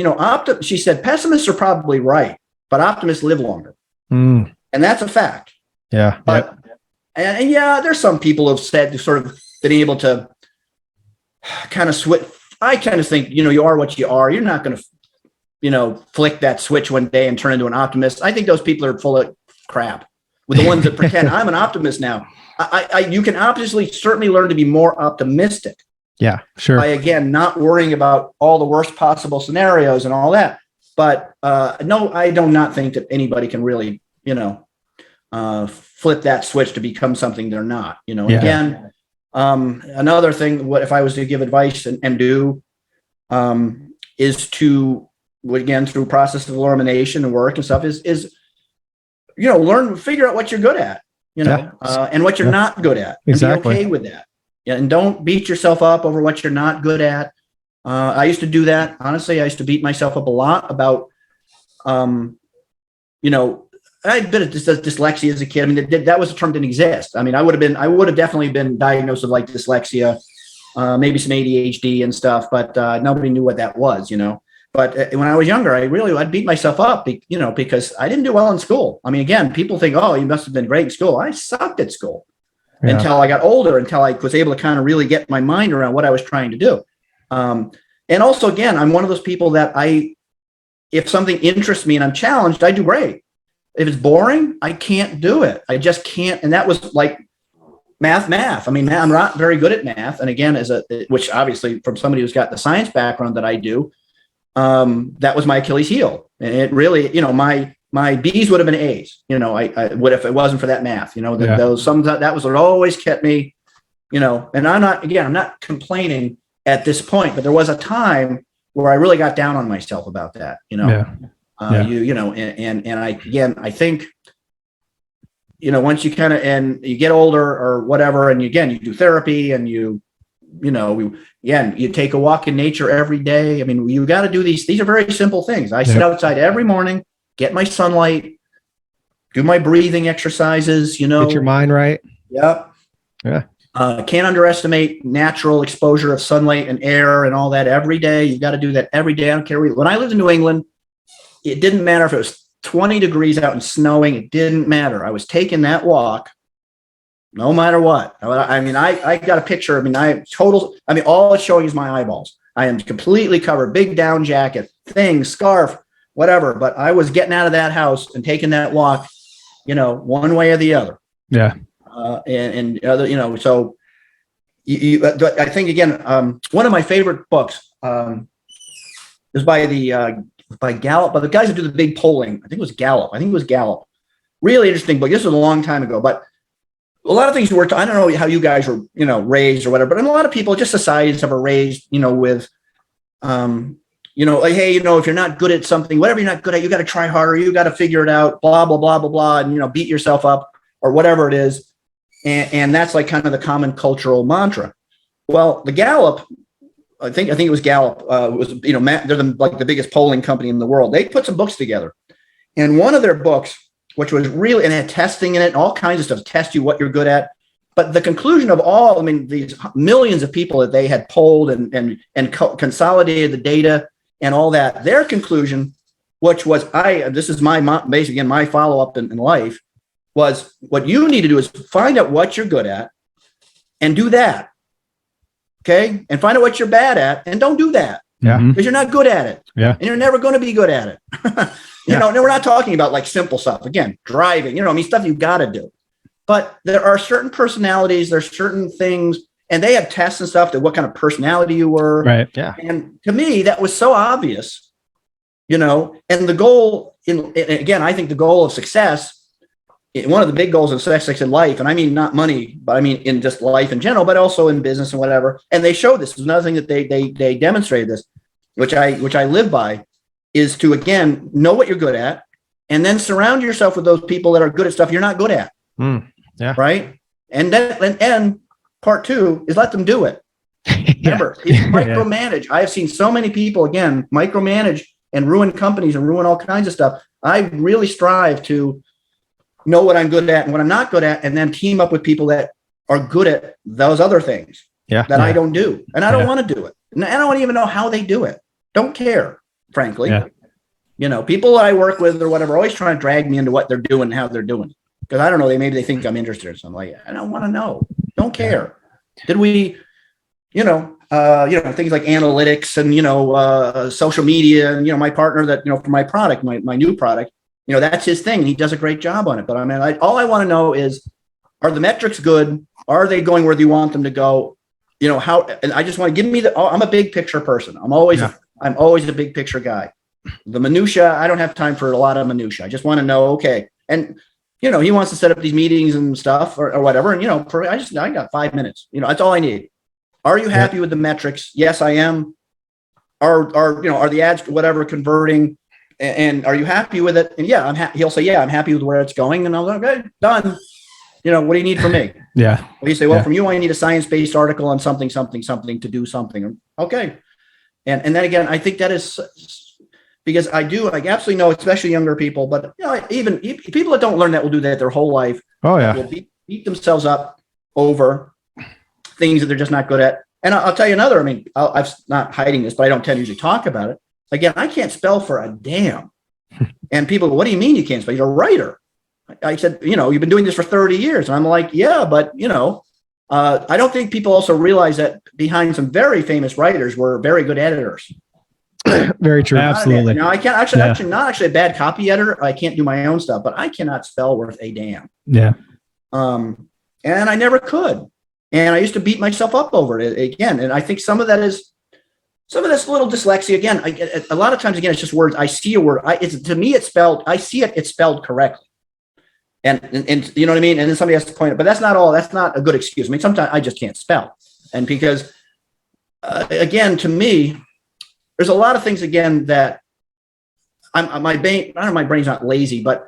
she said, pessimists are probably right, but optimists live longer. And that's a fact. Yeah. But, and there's some people who have said, sort of been able to kind of switch. I kind of think, you are what you are. You're not going to, flick that switch one day and turn into an optimist. I think those people are full of crap. With the ones that pretend I'm an optimist now. You can obviously certainly learn to be more optimistic. Yeah, sure. By, again, not worrying about all the worst possible scenarios and all that. But no, I do not think that anybody can really, flip that switch to become something they're not. Again, another thing, what if I was to give advice and do is to, again, through process of elimination and work and stuff is figure out what you're good at, and what you're not good at, and be okay with that. And don't beat yourself up over what you're not good at. I used to do that. Honestly, I used to beat myself up a lot about, I had a bit of dyslexia as a kid. I mean, that was a term that didn't exist. I mean, I would have definitely been diagnosed with like dyslexia, maybe some ADHD and stuff, but nobody knew what that was, But when I was younger, I'd beat myself up, because I didn't do well in school. I mean, again, people think, oh, you must have been great in school. I sucked at school until I got older, until I was able to kind of really get my mind around what I was trying to do. And also, again, I'm one of those people that if something interests me and I'm challenged, I do great. If it's boring, I can't do it. I just can't. And that was like math. I mean, I'm not very good at math. And again, which obviously from somebody who's got the science background that I do, that was my Achilles heel. And it really, my B's would have been A's, I would, if it wasn't for that math, that was what always kept me, and I'm not complaining at this point, but there was a time where I really got down on myself about that, I think, once you kind of, and you get older or whatever, and again, you do therapy and you take a walk in nature every day. I mean, you got to do these are very simple things. I sit outside every morning, get my sunlight, do my breathing exercises, Get your mind right. Yep. Yeah. Can't underestimate natural exposure of sunlight and air and all that every day. You've got to do that every day. I don't care. When I lived in New England, it didn't matter if it was 20 degrees out and snowing. It didn't matter. I was taking that walk no matter what. I mean, I got a picture. I mean, all it's showing is my eyeballs. I am completely covered, big down jacket, thing, scarf, whatever. But I was getting out of that house and taking that walk, one way or the other. Yeah. And other, so I think again, one of my favorite books is by Gallup, by the guys that do the big polling. I think it was Gallup. Really interesting book. This was a long time ago, but a lot of things I don't know how you guys were, raised or whatever, but a lot of people, just societies have raised, with, like, hey, if you're not good at something, whatever you're not good at, you got to try harder. You got to figure it out, blah, blah, blah, blah, blah, and, beat yourself up or whatever it is. And that's like kind of the common cultural mantra. Well, the Gallup, I think it was Gallup, was, they're the biggest polling company in the world. They put some books together, and one of their books, which was really, and had testing in it, all kinds of stuff to test you what you're good at. But the conclusion of these millions of people that they had polled and consolidated the data and all that, their conclusion, which was, this is basically my follow-up in life, was what you need to do is find out what you're good at and do that. Okay. And find out what you're bad at and don't do that. Yeah. Because you're not good at it. Yeah. And you're never going to be good at it. And we're not talking about like simple stuff. Again, driving, stuff you got to do. But there are certain personalities, there's certain things, and they have tests and stuff that what kind of personality you were. Right. Yeah. And to me, that was so obvious, and the goal again, I think the goal of success, one of the big goals of success in life, and I mean not money, but I mean in just life in general, but also in business and whatever. And they showed this. Is another thing that they demonstrated this, which I live by, is to again know what you're good at, and then surround yourself with those people that are good at stuff you're not good at. Yeah. Right. And then and part two is let them do it. Remember, it's micromanage. I have seen so many people again micromanage and ruin companies and ruin all kinds of stuff. I really strive to know what I'm good at and what I'm not good at, and then team up with people that are good at those other things that I don't do. And I don't want to do it. And I don't even know how they do it. Don't care, frankly. Yeah. People I work with or whatever always trying to drag me into what they're doing and how they're doing it. Because I don't know, maybe they think I'm interested. So I'm like, I don't want to know. Don't care. Did we, things like analytics and, social media and, my partner that, for my product, my new product, that's his thing. And he does a great job on it. But I mean, all I want to know is, are the metrics good? Are they going where you want them to go? How, and I just want to give me I'm a big picture person. I'm always a big picture guy. The minutia, I don't have time for a lot of minutia. I just want to know, okay. And, he wants to set up these meetings and stuff or whatever. And, I got 5 minutes, that's all I need. Are you happy with the metrics? Yes, I am. Are the ads, whatever, converting? And are you happy with it? And yeah, I'm happy. He'll say, yeah, I'm happy with where it's going. And I'll go, okay, done. What do you need from me? Yeah. Well, you say, well, from you, I need a science-based article on something to do something. Okay. And then again, I think that is because I absolutely know, especially younger people, but even people that don't learn that will do that their whole life. Oh yeah. Will beat themselves up over things that they're just not good at. And I'll tell you another, I'm not hiding this, but I don't tend to usually talk about it. Again, I can't spell for a damn. And people go, what do you mean you can't spell? You're a writer. I said, you've been doing this for 30 years. And I'm like, yeah, but, I don't think people also realize that behind some very famous writers were very good editors. Very true. Absolutely. Now I can't actually not actually a bad copy editor. I can't do my own stuff, but I cannot spell worth a damn. Yeah. And I never could. And I used to beat myself up over it again. And I think some of that's a little dyslexia. Again, a lot of times, again, it's just words. I see a word. To me, it's spelled. I see it. It's spelled correctly. And you know what I mean? And then somebody has to point it. But that's not all. That's not a good excuse. I mean, sometimes I just can't spell. And because, again, to me, there's a lot of things, again, that my brain's not lazy, but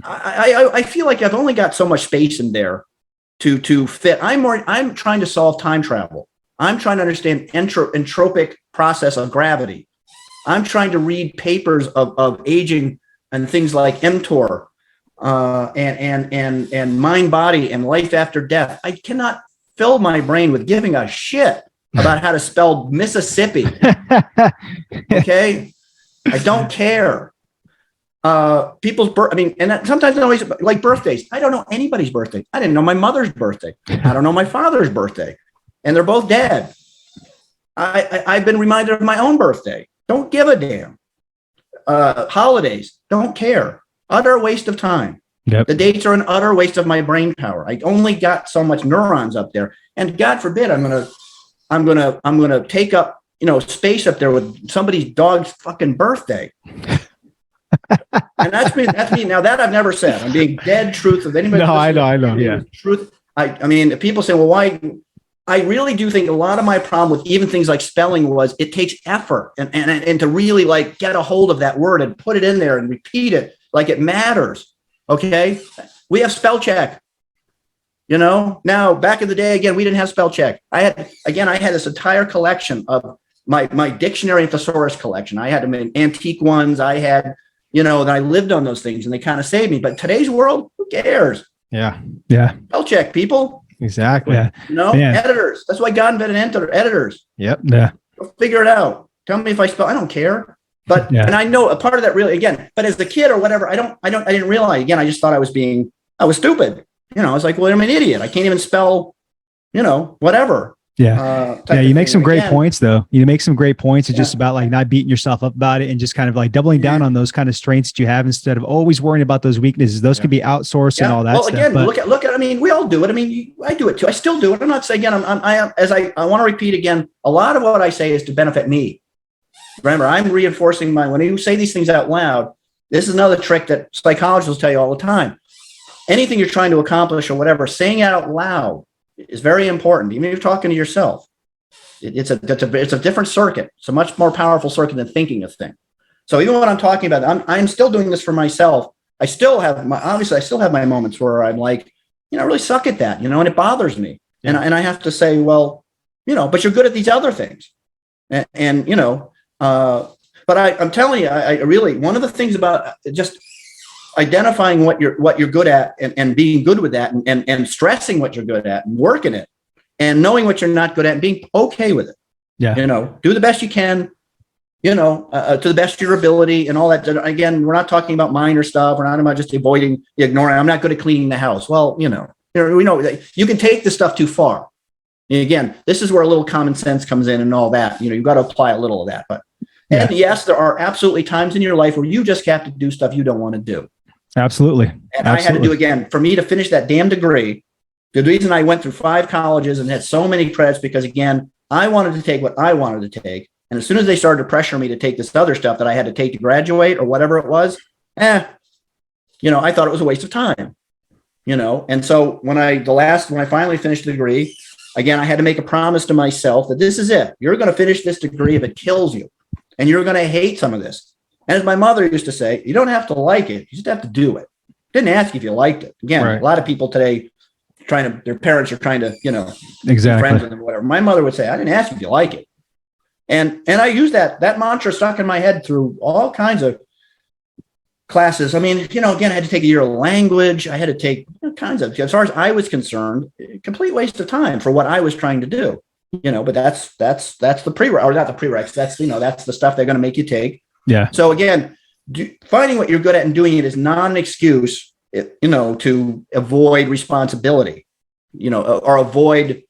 I feel like I've only got so much space in there to fit. I'm trying to solve time travel. I'm trying to understand entropic process of gravity. I'm trying to read papers of aging and things like mTOR and mind body and life after death. I cannot filled my brain with giving a shit about how to spell Mississippi. Okay. I don't care. People's birth. I mean, and sometimes I always like birthdays. I don't know anybody's birthday. I didn't know my mother's birthday. I don't know my father's birthday, and they're both dead. I've been reminded of my own birthday. Don't give a damn. Holidays, don't care. Utter waste of time. Yep. The dates are an utter waste of my brain power. I only got so much neurons up there, and God forbid I'm gonna take up space up there with somebody's dog's fucking birthday. And that's me. Now that I've never said. I'm being dead truth of anybody. No, I know. Yeah. Truth. I mean, people say, well, why? I really do think a lot of my problem with even things like spelling was it takes effort and to really like get a hold of that word and put it in there and repeat it like it matters. Okay. We have spell check. Now back in the day, again, we didn't have spell check. I had this entire collection of my dictionary and thesaurus collection. I had them in antique ones. I had, that I lived on those things and they kind of saved me. But today's world, who cares? Yeah. Yeah. Spell check, people. Exactly. Yeah. Editors. That's why God invented editors. Yep. Yeah. Go figure it out. Tell me if I spell. I don't care. But and I know a part of that really again. But as a kid or whatever, I didn't realize. Again, I just thought I was stupid. I was like, well, I'm an idiot. I can't even spell. Whatever. Yeah. You make some great points though. You make some great points. It's just about like not beating yourself up about it and just kind of like doubling down on those kind of strengths that you have instead of always worrying about those weaknesses. Those could be outsourced and all that stuff. Again, look at, I mean, we all do it. I mean, I do it too. I still do it. I'm not saying again, I want to repeat again, a lot of what I say is to benefit me. Remember, I'm reinforcing when you say these things out loud, this is another trick that psychologists will tell you all the time. Anything you're trying to accomplish or whatever, saying it out loud is very important. Even if you're talking to yourself, it's a different circuit. It's a much more powerful circuit than thinking a thing. So even what I'm talking about, I'm still doing this for myself. I still have my moments where I'm like, I really suck at that, and it bothers me. And I have to say, well, but you're good at these other things. But I'm telling you, I really, one of the things about just identifying what you're good at and being good with that and stressing what you're good at and working it and knowing what you're not good at and being okay with it. Yeah. Do the best you can, to the best of your ability and all that. Again, we're not talking about minor stuff. We're not about just ignoring. I'm not good at cleaning the house. Well, we know that you can take the stuff too far. Again, this is where a little common sense comes in and all that. You've got to apply a little of that. But and yes, there are absolutely times in your life where you just have to do stuff you don't want to do. Absolutely. And I had to do, again, for me to finish that damn degree, the reason I went through 5 colleges and had so many credits, because again, I wanted to take what I wanted to take. And as soon as they started to pressure me to take this other stuff that I had to take to graduate or whatever it was, I thought it was a waste of time, And so when I finally finished the degree, again, I had to make a promise to myself that this is it. You're going to finish this degree if it kills you. And you're going to hate some of this. And as my mother used to say, you don't have to like it. You just have to do it. Didn't ask if you liked it. Again, A lot of people today their parents are trying to, be friends with them or whatever. My mother would say, I didn't ask if you like it. And I use that mantra stuck in my head through all kinds of classes. I mean, again, I had to take a year of language. I had to take kinds of, as far as I was concerned, complete waste of time for what I was trying to do. But that's the prereq, or not the prereqs. That's the stuff they're going to make you take. Yeah. So again, finding what you're good at and doing it is not an excuse, to avoid responsibility, or avoid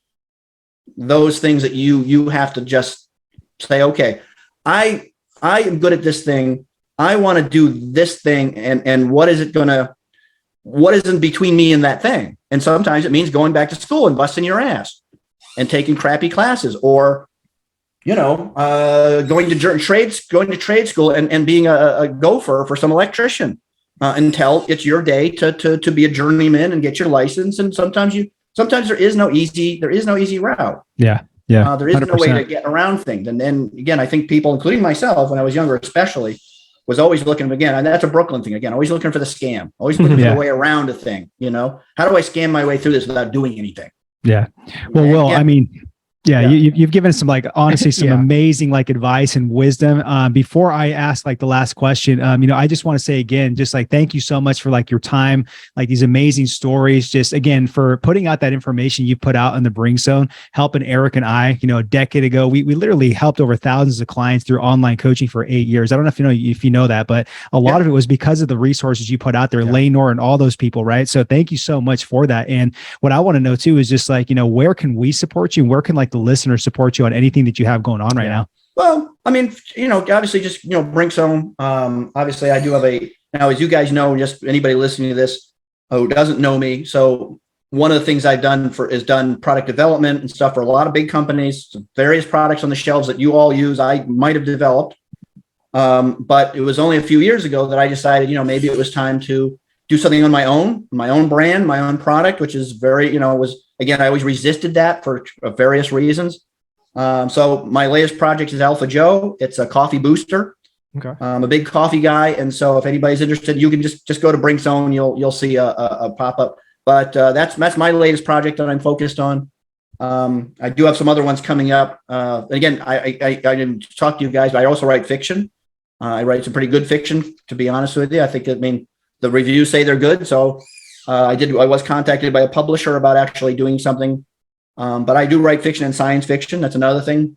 those things that you have to just say, okay, I am good at this thing. I want to do this thing. And what isn't between me and that thing? And sometimes it means going back to school and busting your ass and taking crappy classes, or going to trade school and being a gopher for some electrician until it's your day to be a journeyman and get your license. And sometimes there is no easy route. Yeah. Yeah. There is 100%. No way to get around things. And then again, I think people, including myself, when I was younger, especially, was always looking, again, and that's a Brooklyn thing, again, always looking for the scam, always looking for the way around a thing. How do I scam my way through this without doing anything? Yeah. Well, again, Yeah, you've given some like honestly some amazing like advice and wisdom. Before I ask like the last question, I just want to say again, just like thank you so much for like your time, like these amazing stories. Just again for putting out that information you put out in the Brink Zone, helping Eric and I. A decade ago, we literally helped over thousands of clients through online coaching for 8 years. I don't know if you know that, but a lot of it was because of the resources you put out there, Laynor and all those people, right? So thank you so much for that. And what I want to know too is just like where can we support you? Where can like the listeners support you on anything that you have going on right now? Well, I mean, obviously just, Brink Zone. Obviously I do have now, as you guys know, just anybody listening to this who doesn't know me. So one of the things I've done is done product development and stuff for a lot of big companies, various products on the shelves that you all use, I might've developed. But it was only a few years ago that I decided, maybe it was time to do something on my own brand, my own product, which is very, again, I always resisted that for various reasons. So my latest project is Alpha Joe. It's a coffee booster. Okay. I'm a big coffee guy. And so if anybody's interested, you can just go to Brink Zone. You'll see a pop-up, but, that's my latest project that I'm focused on. I do have some other ones coming up. Again, I didn't talk to you guys, but I also write fiction. I write some pretty good fiction, to be honest with you. The reviews say they're good. So, I was contacted by a publisher about actually doing something. But I do write fiction and science fiction. That's another thing.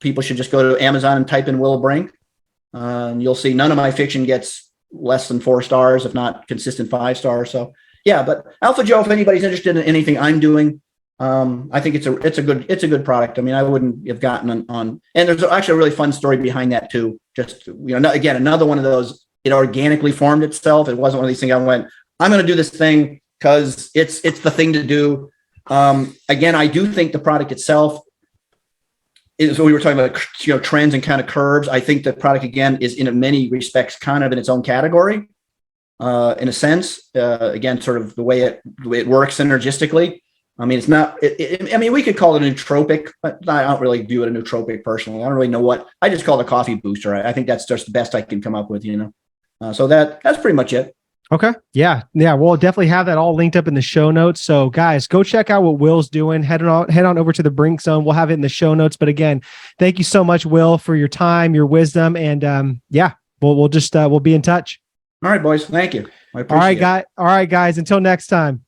People should just go to Amazon and type in Will Brink. And you'll see none of my fiction gets less than 4 stars, if not consistent 5 stars. So yeah, but Alpha Joe, if anybody's interested in anything I'm doing, I think it's a good product. I mean, I wouldn't have gotten on, and there's actually a really fun story behind that too. Just, again, another one of those, it organically formed itself. It wasn't one of these things I went, I'm going to do this thing because it's the thing to do. Again, I do think the product itself is what we were talking about, trends and kind of curves. I think the product, again, is in many respects kind of in its own category, in a sense, again, sort of the way it works synergistically. I mean, it's not, I mean, we could call it a nootropic, but I don't really view it a nootropic personally. I don't really know I just call it a coffee booster. I think that's just the best I can come up with, so that's pretty much it. Okay. Yeah. We'll definitely have that all linked up in the show notes. So guys, go check out what Will's doing. Head on over to the Brink Zone. We'll have it in the show notes. But again, thank you so much, Will, for your time, your wisdom. And we'll be in touch. All right, boys. Thank you. I appreciate it. All right, guys. Until next time.